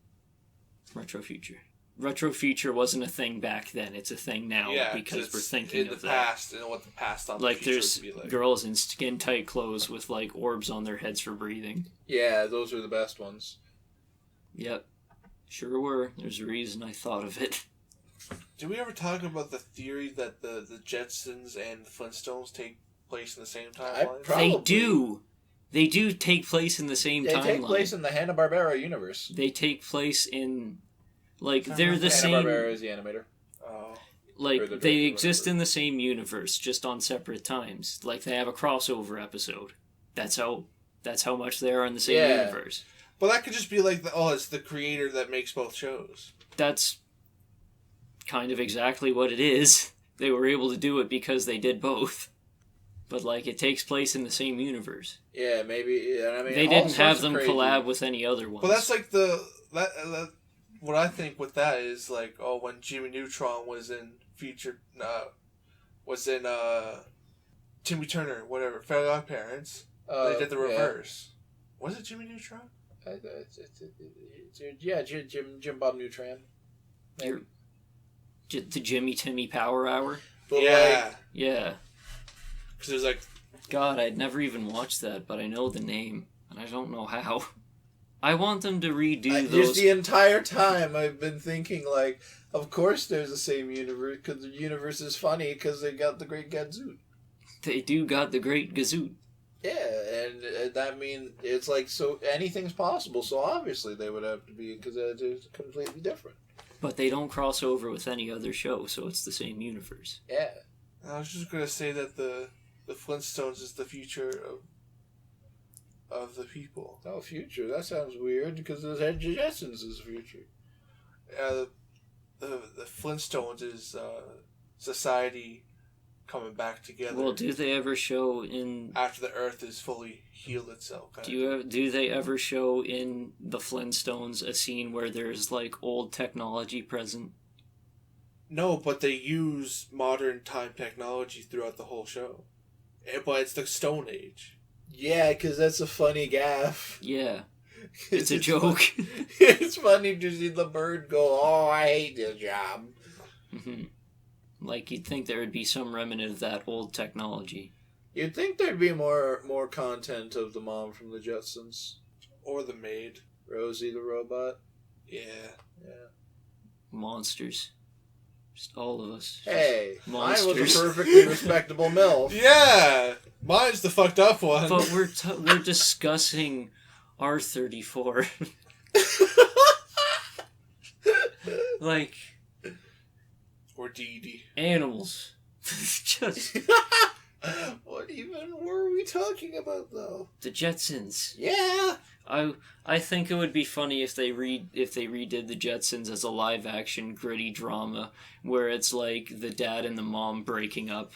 retro future. Retro future wasn't a thing back then. It's a thing now because we're thinking in of the that. past and what the past thought Like, the future there's would be like. girls in skin-tight clothes with, like, orbs on their heads for breathing. Yeah, those are the best ones. Yep. Sure were. There's a reason I thought of it. Did we ever talk about the theory that the Jetsons and Flintstones take place in the same timeline? They do. They do take place in the same timeline. They take place in the Hanna-Barbera universe. They take place in... Like, they're the same... Hanna-Barbera is the animator. Oh. Like, they exist in the same universe, just on separate times. Like, they have a crossover episode. That's how much they are in the same universe. Well, that could just be like, it's the creator that makes both shows. That's kind of exactly what it is. They were able to do it because they did both. But, like, it takes place in the same universe. Yeah, maybe. I mean, they didn't have them collab with any other ones. Well, that's like what I think with that is, like, when Jimmy Neutron was in Timmy Turner, whatever, Fairly Odd Parents, they did the reverse. Was it Jimmy Neutron? Yeah, Jim Bob Neutron. The Jimmy Timmy Power Hour? But yeah. Yeah. Because there's like... God, I'd never even watched that, but I know the name. And I don't know how. I want them to redo those. Just the entire time I've been thinking, like, of course there's the same universe, because the universe is funny, because they got the Great Gadzooks. They do got the Great Gazoot. Yeah, and that means it's like, so anything's possible, so obviously they would have to be, because they're completely different. But they don't cross over with any other show, so it's the same universe. Yeah. I was just going to say that the Flintstones is the future of the people. Oh, future? That sounds weird, because the Jetsons is the future. The Flintstones is society coming back together. Well, do they ever show in... After the Earth is fully healed itself. Do they ever show in the Flintstones a scene where there's, like, old technology present? No, but they use modern time technology throughout the whole show. But it's the Stone Age. Yeah, because that's a funny gaff. Yeah. It's a joke. It's funny to see the bird go, oh, I hate this job. Mm-hmm. Like, you'd think there would be some remnant of that old technology. You'd think there'd be more content of the mom from the Jetsons. Or the maid. Rosie the robot. Yeah. Monsters. Just all of us. Hey, Monsters. mine was a perfectly respectable MILF. Yeah! Mine's the fucked up one. But we're discussing R34. Like... Or Dee Dee. Animals. Just... What even were we talking about, though? The Jetsons. Yeah! I think it would be funny if they redid the Jetsons as a live-action gritty drama where it's like the dad and the mom breaking up.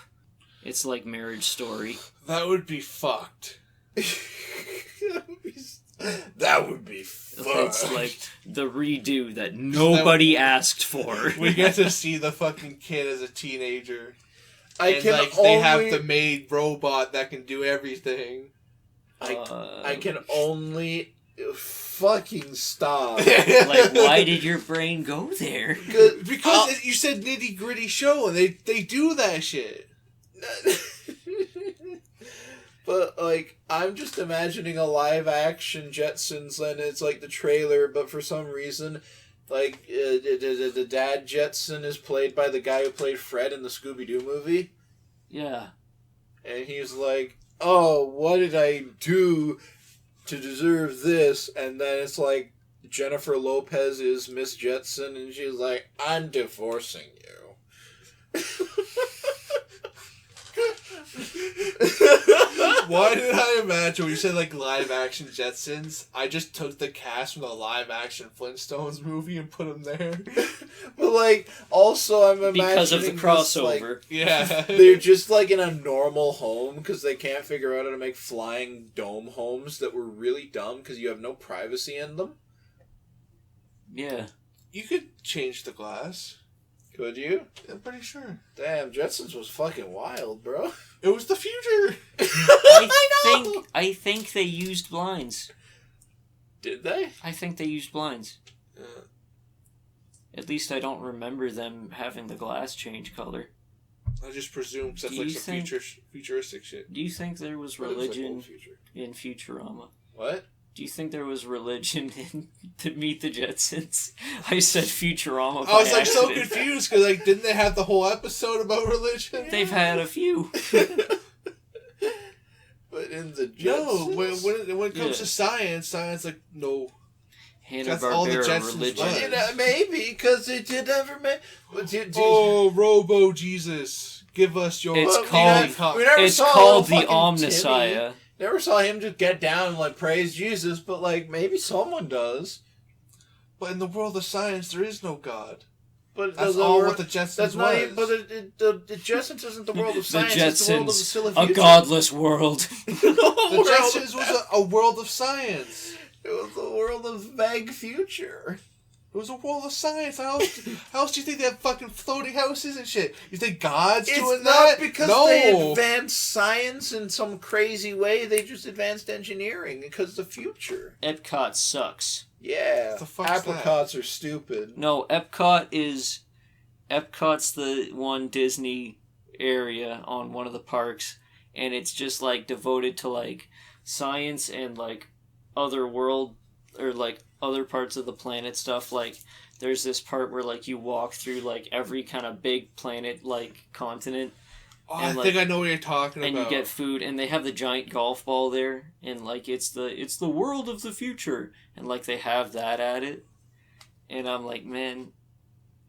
It's like Marriage Story. That would be fucked. That would be fun. It's like the redo that nobody asked for. We get to see the fucking kid as a teenager. They have the maid robot that can do everything. I can only fucking stop. Like, why did your brain go there? Because you said nitty gritty show, and they do that shit. But, like, I'm just imagining a live-action Jetsons, and it's like the trailer, but for some reason, like, the dad Jetson is played by the guy who played Fred in the Scooby-Doo movie. Yeah. And he's like, oh, what did I do to deserve this? And then it's like, Jennifer Lopez is Miss Jetson, and she's like, I'm divorcing you. Why did I imagine when you said like live action Jetsons? I just took the cast from the live action Flintstones movie and put them there. But like, also I'm imagining because of the crossover. Like, yeah, they're just like in a normal home because they can't figure out how to make flying dome homes that were really dumb because you have no privacy in them. Yeah, you could change the glass. Could you? I'm pretty sure. Damn, Jetsons was fucking wild, bro. It was the future. I think they used blinds. Did they? I think they used blinds. At least I don't remember them having the glass change color. I just presume because that's like some futuristic shit. Do you think there was religion in Futurama? What? Do you think there was religion in to Meet the Jetsons? I said Futurama. I was like so confused because like didn't they have the whole episode about religion? They've had a few. But in the Jetsons? No, when it comes to science like no. Hanna-Barbera religion. Maybe because it did ever make. Oh, Robo Jesus, give us your. It's called called the Omnissiah. Never saw him just get down and like praise Jesus, but like maybe someone does. But in the world of science, there is no God. But that's all what the Jetsons that's not was. even, but the Jetsons isn't the world of science. The Jetsons, it's the world of the silly future. a godless world. The Jetsons was a world of science. It was a world of vague future. It was a world of science. How else do you think they have fucking floating houses and shit? You think God's doing that? It's not because they advanced science in some crazy way. They just advanced engineering because the future. Epcot sucks. Yeah. The fuck's apricots are stupid. No, Epcot's the one Disney area on one of the parks, and it's just like devoted to like science and like other world or like other parts of the planet stuff. Like there's this part where like you walk through like every kind of big planet like continent. Oh, and, I think I know what you're talking about. And you get food, and they have the giant golf ball there, and like it's the world of the future, and like they have that at it, and I'm like, man,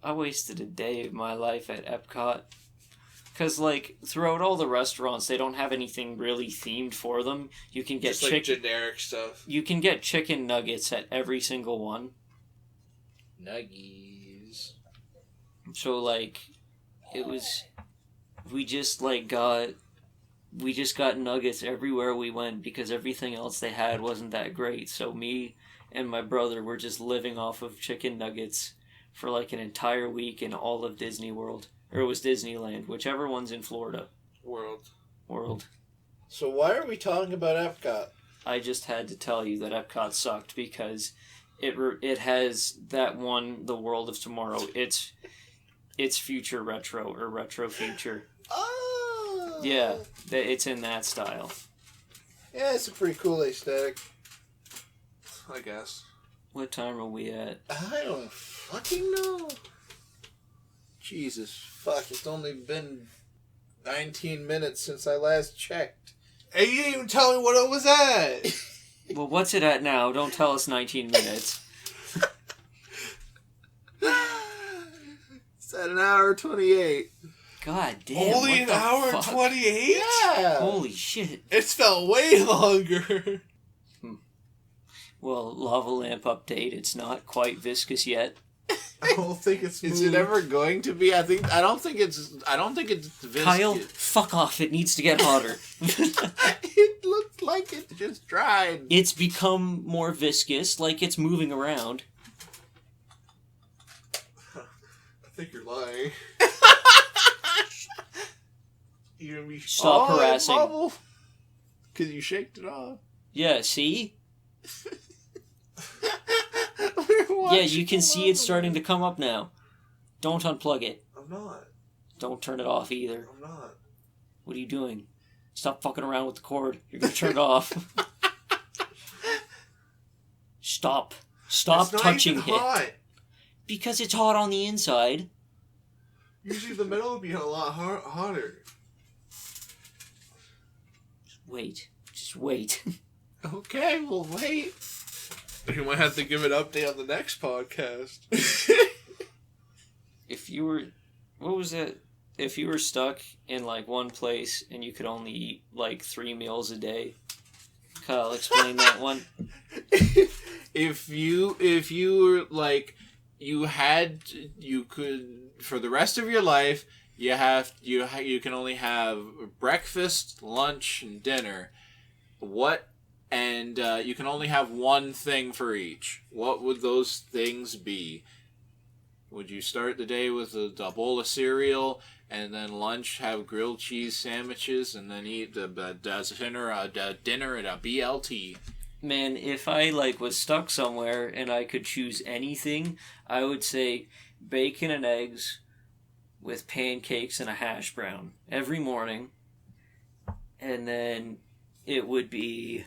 I wasted a day of my life at Epcot, because like throughout all the restaurants, they don't have anything really themed for them. You can get just like generic stuff. You can get chicken nuggets at every single one. Nuggies. So like, it was. We just got nuggets everywhere we went because everything else they had wasn't that great. So me and my brother were just living off of chicken nuggets for like an entire week in all of Disney World. Or it was Disneyland, whichever one's in Florida. World. So why are we talking about Epcot? I just had to tell you that Epcot sucked because it has that one, the World of Tomorrow. It's future retro or retro future. Oh! Yeah, it's in that style. Yeah, it's a pretty cool aesthetic. I guess. What time are we at? I don't fucking know. Jesus, fuck, it's only been 19 minutes since I last checked. Hey, you didn't even tell me what it was at! Well, what's it at now? Don't tell us 19 minutes. It's at an hour 28. God damn. Only an hour and 28? Yeah. Holy shit. It's felt way longer. Well, lava lamp update. It's not quite viscous yet. I don't think it's moved. Is it ever going to be? I don't think it's viscous. Kyle, fuck off. It needs to get hotter. It looked like it just dried. It's become more viscous, like it's moving around. I think you're lying. You're gonna be Stop harassing. Because you shaked it off. Yeah, see? Yeah, you can see it starting to come up now. Don't unplug it. I'm not. Don't turn it off either. I'm not. What are you doing? Stop fucking around with the cord. You're gonna turn it off. Stop. Stop touching it. Hot. Because it's hot on the inside. Usually the middle would be a lot hotter. Just wait. Okay, we'll wait. You might have to give an update on the next podcast. If you were... What was it? If you were stuck in, like, one place and you could only eat, like, 3 meals a day. Kyle, explain that one. If you were, like... You could... For the rest of your life... You can only have breakfast, lunch, and dinner. And you can only have one thing for each. What would those things be? Would you start the day with a bowl of cereal, and then lunch have grilled cheese sandwiches, and then eat the dinner at a BLT? Man, if I, like, was stuck somewhere and I could choose anything, I would say bacon and eggs with pancakes and a hash brown every morning. And then it would be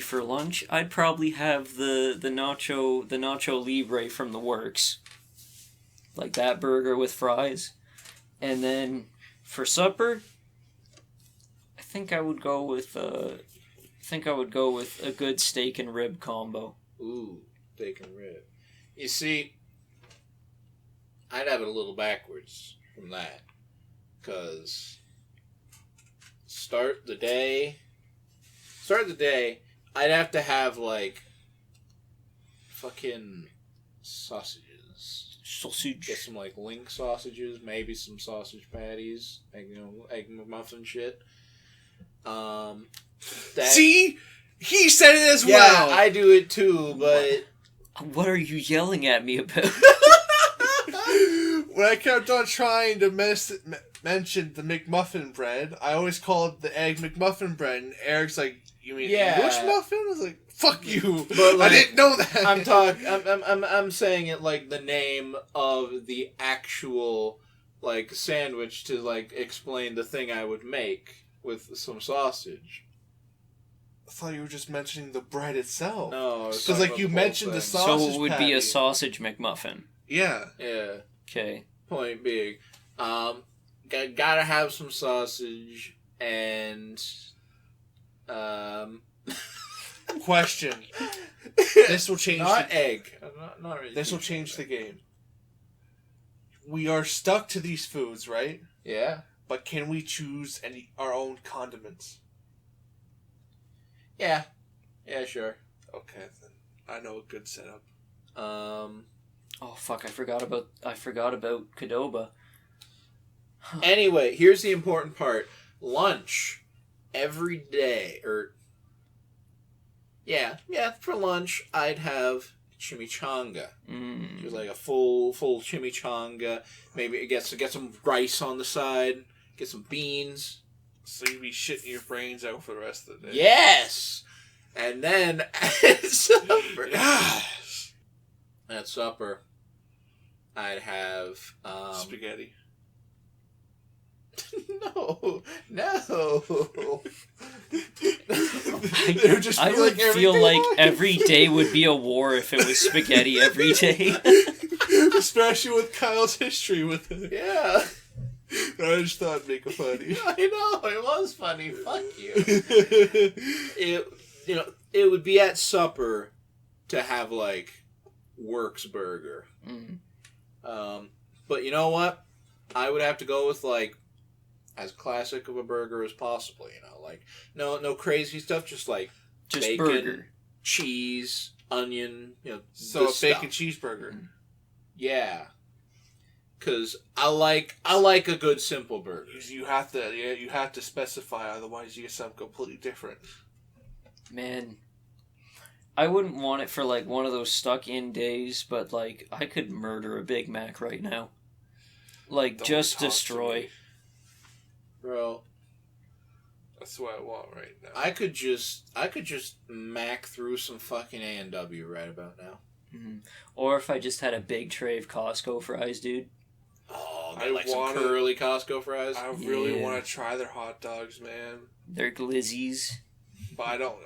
for lunch. I'd probably have the nacho libre from the works. Like that burger with fries. And then for supper, I think I would go with a good steak and rib combo. Ooh, steak and rib. You see, I'd have it a little backwards from that. 'Cause start the day, I'd have to have, like, fucking sausages. Get some, like, link sausages, maybe some sausage patties, egg McMuffin shit. See? He said it as yeah, well! Yeah, I do it too, but... What are you yelling at me about? When I kept on trying to mention the McMuffin bread, I always called it the egg McMuffin bread, and Eric's like, you mean English muffin? I was like, fuck you. But, like, I didn't know that. I'm saying it like the name of the actual, like, sandwich to, like, explain the thing I would make with some sausage. I thought you were just mentioning the bread itself. No, because like you mentioned the sausage. So it would patty. be a sausage McMuffin. Yeah. Yeah. Okay. Point being, gotta have some sausage and Question. This will change. Not egg. Not really. This will change the game. We are stuck to these foods, right? Yeah. But can we choose our own condiments? Yeah. Yeah, sure. Okay, then I know a good setup. Oh fuck! I forgot about Qdoba. Anyway, here's the important part: lunch every day, for lunch I'd have chimichanga. Just like a full chimichanga. Maybe get some rice on the side. Get some beans. So you'd be shitting your brains out for the rest of the day. Yes! And then at supper... Yes! At supper, I'd have... spaghetti. No. I would feel like every day would be a war if it was spaghetti every day. Especially with Kyle's history with it. Yeah. I just thought it'd make it funny. I know, it was funny. Fuck you. It would be at supper to have, like, Works Burger. But you know what? I would have to go with, like, as classic of a burger as possible, like, no crazy stuff, just bacon, burger. Cheese, onion, So a bacon stuff. cheeseburger. Yeah. Because I like a good simple burger. You have to specify, otherwise you get something completely different. Man, I wouldn't want it for, like, one of those stuck-in days, but, like, I could murder a Big Mac right now. Like, Don't just talk to destroy. me. Bro, That's what I want right now. I could just mac through some fucking A&W right about now. Or if I just had a big tray of Costco fries, dude. Oh, I like some curly Costco fries. I really want to try their hot dogs, man. They're glizzies. But I don't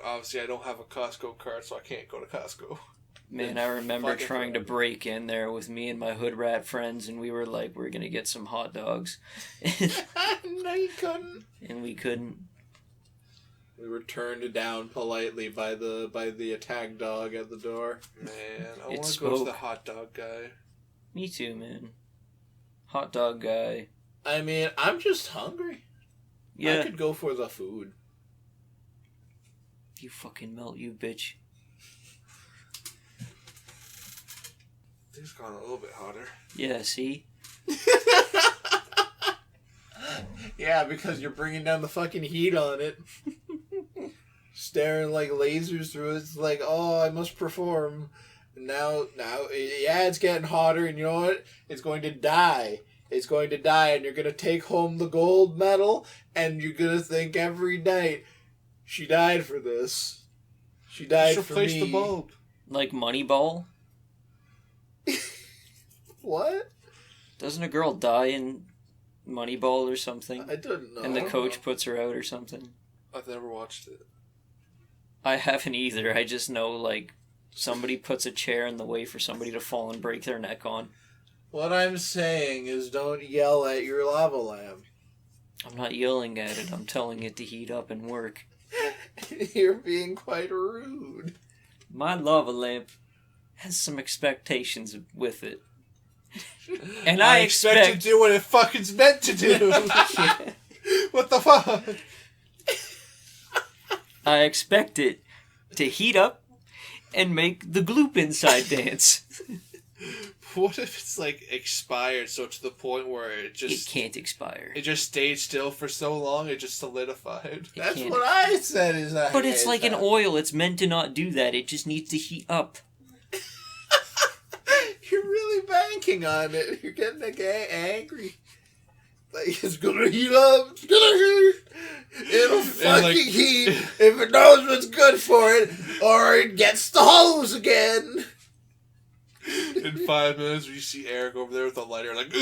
have a Costco card, so I can't go to Costco. Man, I remember trying to break in there with me and my hood rat friends, and we were like, we're gonna get some hot dogs. No, you couldn't. And we couldn't. We were turned down politely by the attack dog at the door. Man, I want to go to the hot dog guy. Me too, man. Hot dog guy. I mean, I'm just hungry. Yeah. I could go for the food. You fucking melt, you bitch. It's gone a little bit hotter. Yeah, see? Yeah, because you're bringing down the fucking heat on it. Staring like lasers through it. It's like, oh, I must perform. Now, yeah, it's getting hotter, and you know what? It's going to die. It's going to die, and you're going to take home the gold medal, and you're going to think every night, she died for this. She died for me. Replace the bulb. Like Moneyball? What? Doesn't a girl die in Moneyball or something? I don't know. And the coach puts her out or something? I've never watched it. I haven't either. I just know, like, somebody puts a chair in the way for somebody to fall and break their neck on. What I'm saying is don't yell at your lava lamp. I'm not yelling at it. I'm telling it to heat up and work. You're being quite rude. My lava lamp has some expectations with it. And I expect to do what it fucking's meant to do. What the fuck? I expect it to heat up and make the gloop inside dance. What if it's like expired, so to the point where it can't expire. It just stayed still for so long, it just solidified. That's what I said. Is that? But it's like an oil. It's meant to not do that. It just needs to heat up. You're really banking on it. You're getting angry. Like, it's gonna heat up. It's gonna heat. It'll fucking heat if it knows what's good for it, or it gets the hose again. In 5 minutes, you see Eric over there with a lighter, like, I'm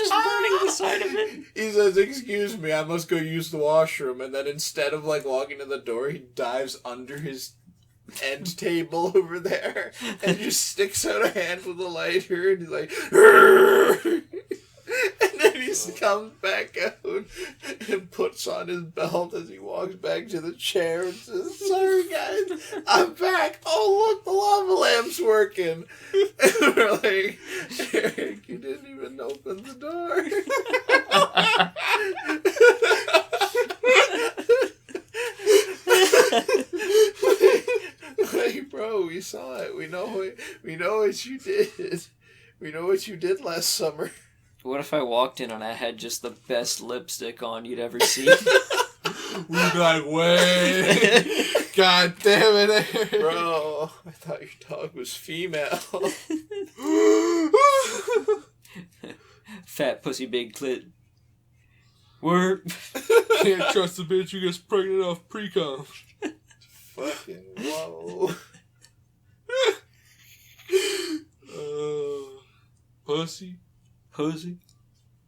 just burning the side of it. He says, "Excuse me, I must go use the washroom." And then instead of like walking to the door, he dives under his end table over there and just sticks out a hand with a lighter, and he's like, "Rrr!" And then he comes back out and puts on his belt as he walks back to the chair and says, "Sorry guys, I'm back. Oh look, the lava lamp's working." And we're like, "Eric, you didn't even open the door." Like, bro, we saw it. We know what you did. We know what you did last summer. What if I walked in and I had just the best lipstick on you'd ever seen? We'd be like, wait. God damn it, Eric. Bro, I thought your dog was female. Fat pussy, big clit. Word. Can't trust the bitch who gets pregnant off pre-com. Fucking whoa. Pussy. Pussy.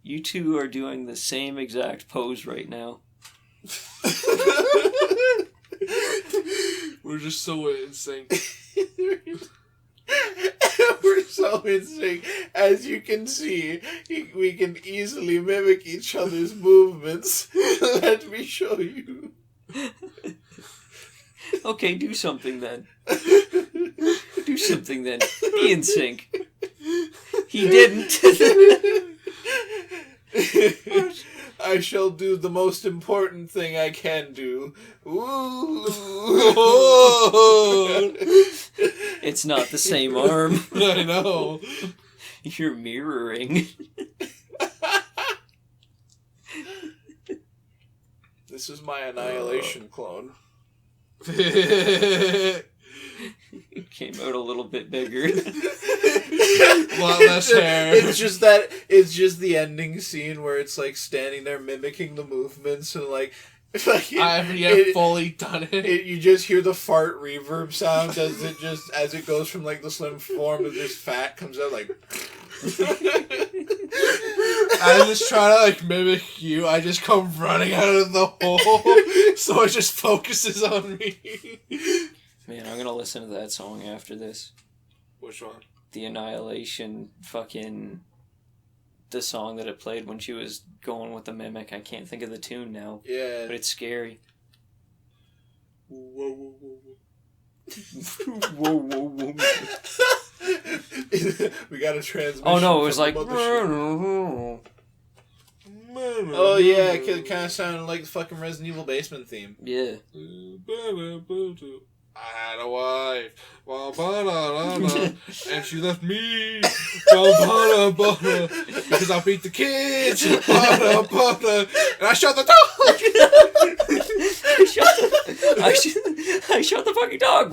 You two are doing the same exact pose right now. We're just so in sync. We're so in sync. As you can see, we can easily mimic each other's movements. Let me show you. Okay, do something then. Do something then. Be in sync. He didn't. I shall do the most important thing I can do. Ooh. It's not the same arm. I know. You're mirroring. This is my annihilation clone. It came out a little bit bigger. A lot less hair. It's just the ending scene where it's like standing there mimicking the movements and like I haven't yet fully done it. You just hear the fart reverb sound as it goes from like the slim form of this fat comes out like. I just try to like mimic you. I just come running out of the hole, so it just focuses on me. Man, I'm gonna listen to that song after this. Which one? The Annihilation, fucking the song that it played when she was going with the mimic. I can't think of the tune now. Yeah, but it's scary. Whoa, whoa, whoa, Whoa, whoa, whoa. We got a transmission. Oh no, it was like. Oh yeah, it kind of sounded like the fucking Resident Evil basement theme. Yeah. I had a wife, and she left me, because I beat the kids, and I shot the dog. I shot the fucking dog.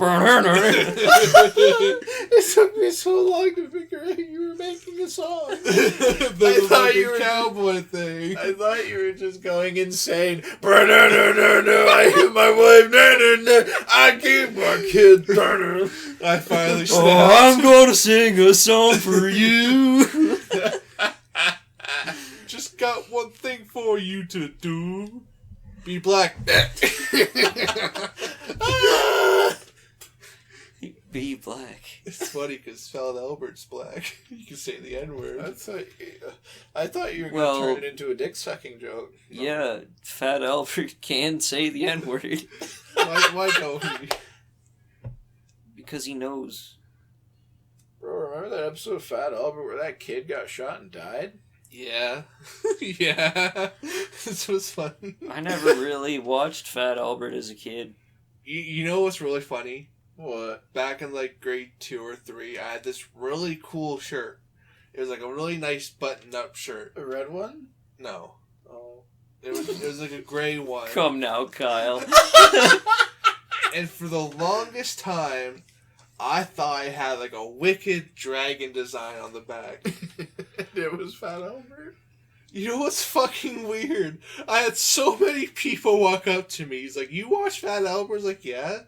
It took me so long to figure out you were making a song. I thought you were cowboy thing. I thought you were just going insane. I hit my wife. I keep my kid. I finally snapped. Oh, I'm gonna sing a song for you. Just got one thing for you to do. Be black. Be black. It's funny because Fallon Albert's black. You can say the N-word. I thought you were going to turn it into a dick-sucking joke. No. Yeah, Fat Albert can say the N-word. Why don't he? Because he knows. Bro, remember that episode of Fat Albert where that kid got shot and died? Yeah. Yeah. This was funny. I never really watched Fat Albert as a kid. You know what's really funny? What? Back in like grade 2 or 3, I had this really cool shirt. It was like a really nice button-up shirt. A red one? No. Oh. It was like a gray one. Come now, Kyle. And for the longest time, I thought I had like a wicked dragon design on the back. It was Fat Albert? You know what's fucking weird? I had so many people walk up to me. He's like, "You watch Fat Albert?" I was like, "Yeah."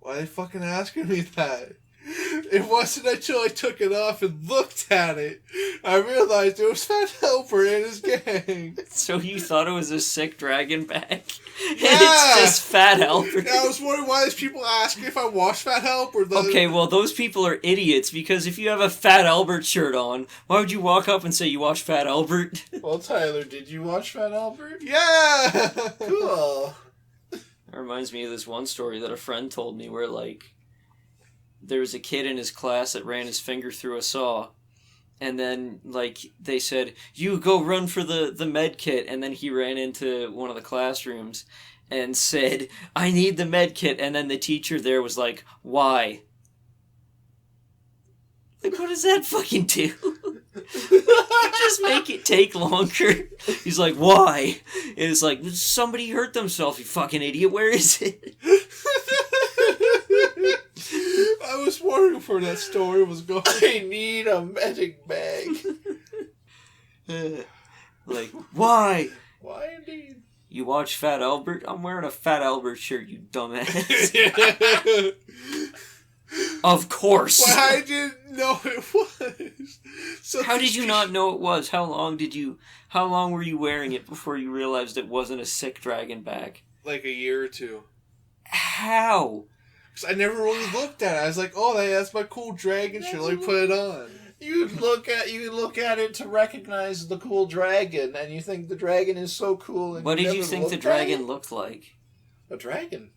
Why are they fucking asking me that? It wasn't until I took it off and looked at it I realized it was Fat Helper and his gang. So you thought it was a sick dragon bag? And Yeah! it's just Fat Helper. I was wondering why there's people asking if I watched Fat Helper. Okay, well, those people are idiots, because if you have a Fat Albert shirt on, why would you walk up and say you watch Fat Albert? Well, Tyler, did you watch Fat Albert? Yeah! Cool. It reminds me of this one story that a friend told me where, like, there was a kid in his class that ran his finger through a saw, and then, like, they said, you go run for the med kit, and then he ran into one of the classrooms and said, I need the med kit, and then the teacher there was like, why? Like, what does that fucking do? Just make it take longer. He's like, why? And it's like, somebody hurt themselves, you fucking idiot, where is it? I was wondering where that story was going. I need a medic bag. Like, why? Why indeed? You watch Fat Albert? I'm wearing a Fat Albert shirt, you dumbass. Of course. But I didn't know it was. So How did you not know it was? How long were you wearing it before you realized it wasn't a sick dragon bag? Like a year or two. How? Because I never really looked at it. I was like, oh, that's my cool dragon shirt. Let me put it on. You look at it to recognize the cool dragon, and you think the dragon is so cool. And What did you never think the looked at dragon it? looked like? A dragon.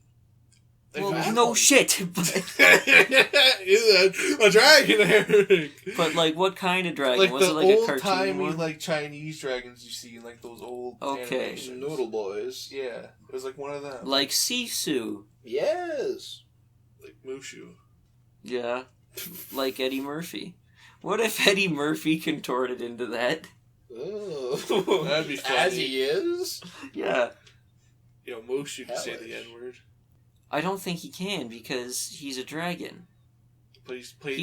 Well, no shit. But, a dragon, Eric. but, like, what kind of dragon? Like was the it like a old cartoon timey, one? like Chinese dragons you see in like those old animations. Noodle boys. Yeah, it was like one of them. Like Sisu. Yes. Like Mushu. Yeah. Like Eddie Murphy. What if Eddie Murphy contorted into that? Oh, that'd be funny. As he is. Yeah. Yo, Mushu can say the N-word. I don't think he can because he's a dragon. But he's played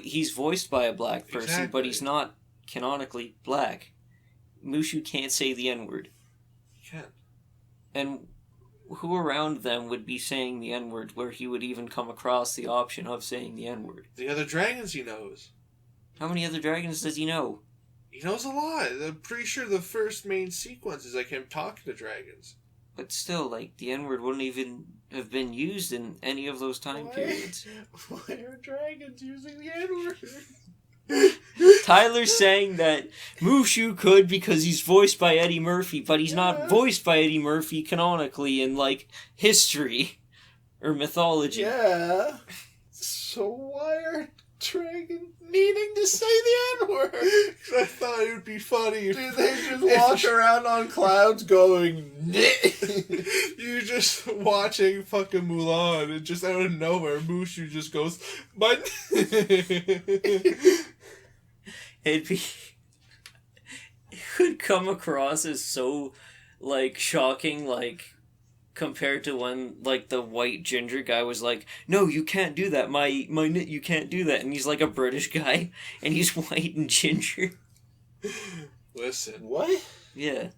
he's voiced by a black person, Exactly. but he's not canonically black. Mushu can't say the N-word. He can. And who around them would be saying the N-word where he would even come across the option of saying the N-word? The other dragons he knows. How many other dragons does he know? He knows a lot. I'm pretty sure the first main sequence is like him talking to dragons. But still, like, the N-word wouldn't even have been used in any of those time periods. Why are dragons using the N-word? Tyler's saying that Mushu could because he's voiced by Eddie Murphy, but he's not voiced by Eddie Murphy canonically in, like, history or mythology. Yeah. So why are dragons needing to say the N-word? I thought it would be funny. Do they just walk around on clouds going, You're just watching fucking Mulan and just out of nowhere, Mushu just goes, but It would come across as so, like, shocking, like, compared to when, like, the white ginger guy was like, no, you can't do that, you can't do that, and he's, like, a British guy, and he's white and ginger. Listen. What? Yeah.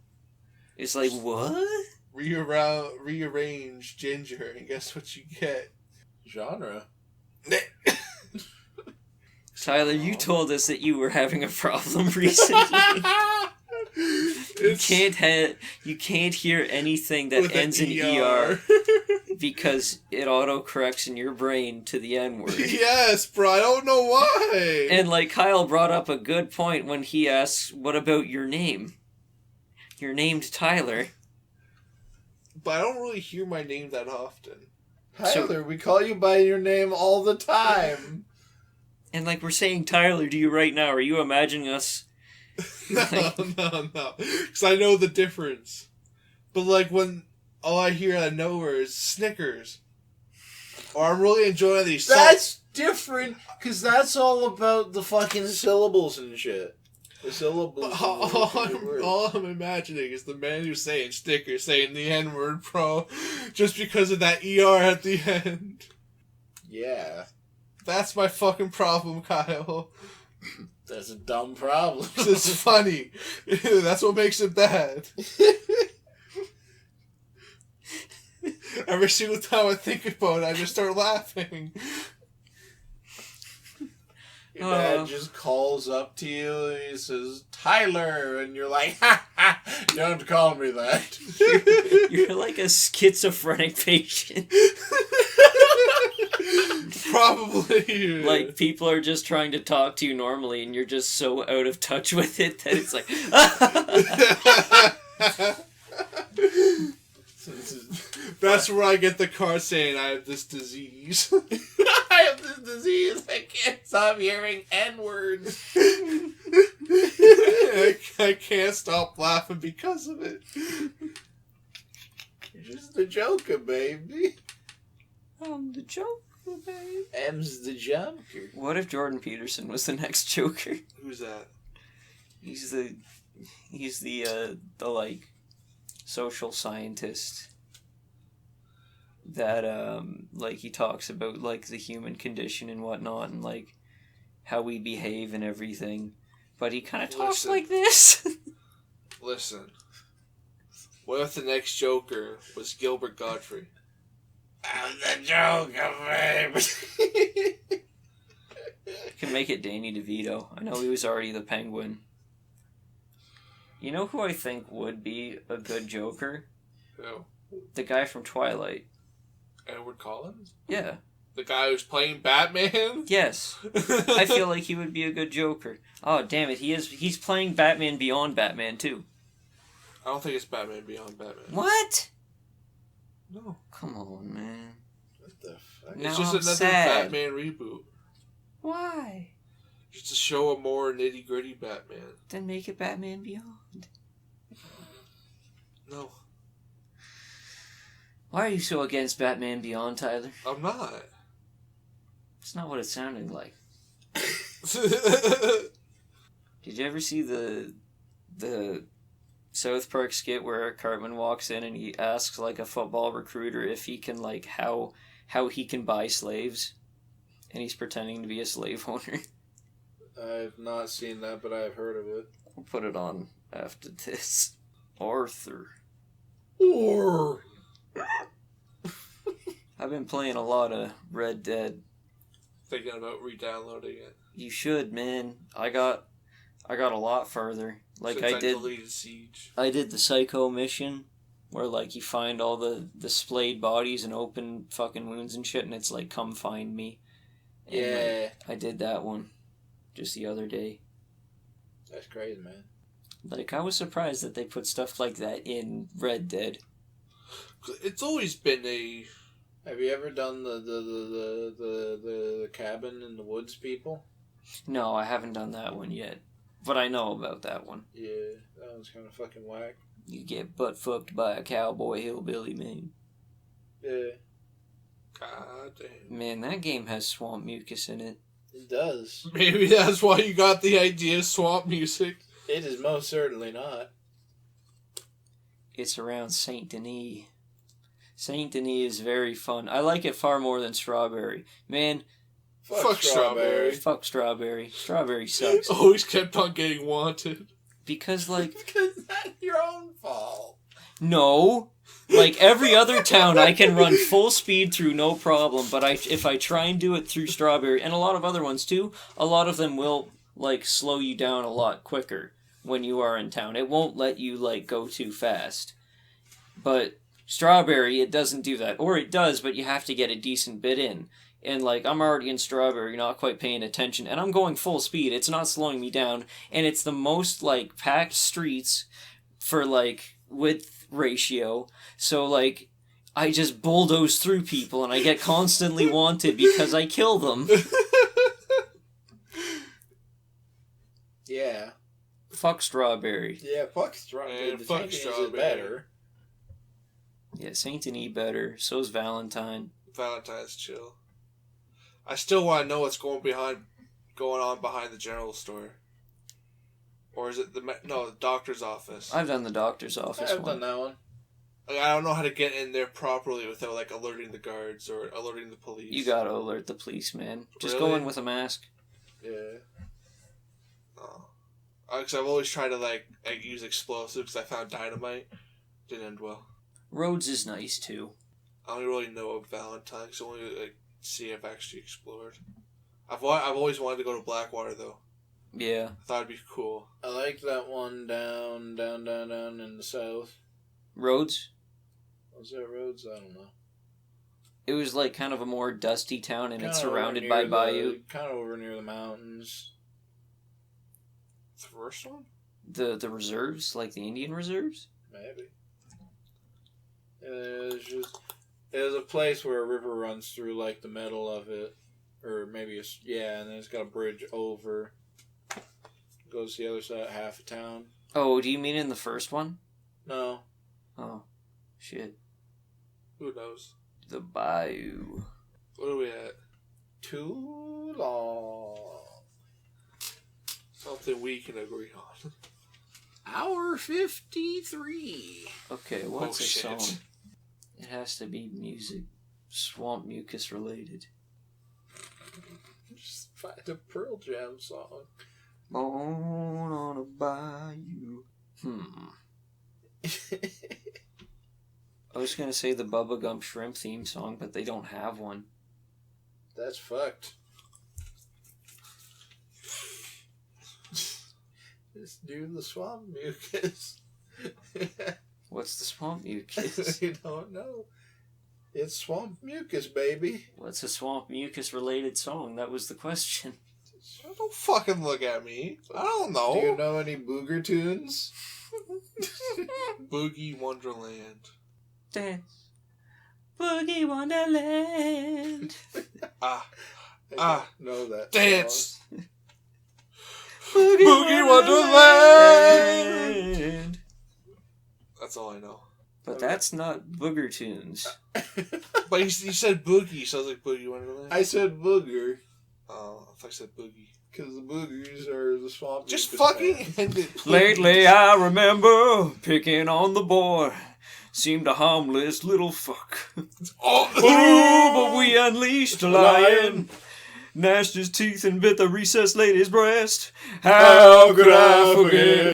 It's like, what? Rearrange ginger, and guess what you get? Genre. Tyler, you told us that you were having a problem recently. You can't hear anything that ends in ER because it autocorrects in your brain to the N-word. Yes, bro, I don't know why. And, like, Kyle brought up a good point when he asks, what about your name? You're named Tyler. But I don't really hear my name that often. Tyler, we call you by your name all the time. And, like, we're saying Tyler to you right now. Are you imagining us? No. Because I know the difference. But, like, when all I hear out of nowhere is Snickers. Or I'm really enjoying these songs. That's different, because that's all about the fucking syllables and shit. The syllables. All I'm imagining is the man who's saying Snickers saying the N-word, bro. Just because of that ER at the end. Yeah. That's my fucking problem, Kyle. That's a dumb problem. It's funny. That's what makes it bad. Every single time I think about it, I just start laughing. Your dad just calls up to you and he says, Tyler, and you're like, ha ha, don't call me that. You're like a schizophrenic patient. Probably. Like, people are just trying to talk to you normally and you're just so out of touch with it that it's like, That's where I get the card saying I have this disease. I have this disease. I can't stop hearing N-words. I can't stop laughing because of it. You're just a joker, baby. I'm the Joker, baby. M's the Joker. What if Jordan Peterson was the next Joker? Who's that? He's the like social scientist that like he talks about like the human condition and whatnot and like how we behave and everything, but he kind of talks like this. Listen, what if the next Joker was Gilbert Godfrey? I'm the Joker, baby. Can make it Danny DeVito. I know he was already the Penguin. You know who I think would be a good Joker? Who? The guy from Twilight. Edward Collins? Yeah. The guy who's playing Batman? Yes. I feel like he would be a good Joker. Oh, damn it. He's playing Batman Beyond Batman, too. I don't think it's Batman Beyond Batman. What? No. Come on, man. What the fuck? Now It's just I'm another sad. Batman reboot. Why? Just to show a more nitty-gritty Batman. Then make it Batman Beyond. No. Why are you so against Batman Beyond, Tyler? I'm not. It's not what it sounded like. Did you ever see the South Park skit where Cartman walks in and he asks like a football recruiter if he can like how he can buy slaves, and he's pretending to be a slave owner? I've not seen that, but I've heard of it. We'll put it on after this. Arthur. Or I've been playing a lot of Red Dead. Thinking about re-downloading it. You should, man. I got a lot further. Like Since I did deleted Siege. I did the Psycho mission where like you find all the splayed bodies and open fucking wounds and shit, and it's like, come find me. And, yeah, like, I did that one just the other day. that's crazy, man. Like, I was surprised that they put stuff like that in Red Dead. It's always been a... Have you ever done the cabin in the woods, people? No, I haven't done that one yet. But I know about that one. Yeah, that one's kind of fucking whack. You get butt fucked by a cowboy hillbilly, man. Yeah. God damn. Man, that game has swamp mucus in it. It does. Maybe that's why you got the idea of swamp music. It is most certainly not. It's around Saint Denis. Saint Denis is very fun. I like it far more than Strawberry. Man, Fuck Strawberry. fuck Strawberry. Strawberry sucks. Always kept on getting wanted. Because, like... Because that's your own fault. No. Like, every other town I can run full speed through, no problem. But if I try and do it through Strawberry, and a lot of other ones too, a lot of them will, like, slow you down a lot quicker when you are in town. It won't let you, like, go too fast. But Strawberry, it doesn't do that. Or it does, but you have to get a decent bit in. And, like, I'm already in Strawberry, not quite paying attention, and I'm going full speed. It's not slowing me down, and it's the most, like, packed streets for, like, width ratio. So, like, I just bulldoze through people, and I get constantly wanted because I kill them. Yeah. Fuck Strawberry. Yeah, fuck Strawberry. And fuck Strawberry. Better. Yeah, Saint Denis better. So's Valentine. Valentine's chill. I still want to know what's going on behind the general store. Or is it the doctor's office? I've done the doctor's office I've one. done that one. Like, I don't know how to get in there properly without, like, alerting the guards or alerting the police. You gotta alert the police, man. Just Really? go in with a mask. Yeah. Oh. Because I've always tried to, like use explosives because I found dynamite. Didn't end well. Rhodes is nice, too. I don't really know of Valentine because I only, like, see I've actually explored. I've always wanted to go to Blackwater though. Yeah. I thought it'd be cool. I like that one down in the south. Rhodes? Was that Rhodes? I don't know. It was like kind of a more dusty town, and Kinda it's surrounded by bayou. Kind of over near the mountains. The first one? The reserves, like the Indian reserves? Maybe. It was a place where a river runs through like the middle of it, or maybe and then it's got a bridge over. Goes to the other side, half of town. Oh, do you mean in the first one? No. Oh, shit. Who knows? The bayou. What are we at? Too long. Something we can agree on. Hour 53. Okay, what's a shit. song? It has to be music. Swamp Mucus related. Just find a Pearl Jam song. Born on a bayou. I was gonna say the Bubba Gump Shrimp theme song, but they don't have one. That's fucked. Just do the Swamp Mucus. What's the Swamp Mucus? You don't know. It's Swamp Mucus, baby. What's a Swamp Mucus related song? That was the question. Don't fucking look at me. I don't know. Do you know any booger tunes? Boogie Wonderland. Dance. Boogie Wonderland. I know that. dance. Song. Boogie Wonderland. That's all I know. But that's not booger tunes. But you said boogie, so I was like Boogie Wonderland. I said booger. Oh, I thought I said boogie. Because the boogers are the Swamp Just Mucus fucking band. end it. Lately I remember picking on the boy. Seemed a harmless little fuck. Oh, But we unleashed a lion. Gnashed his teeth and bit the recessed lady's breast. How could I forget?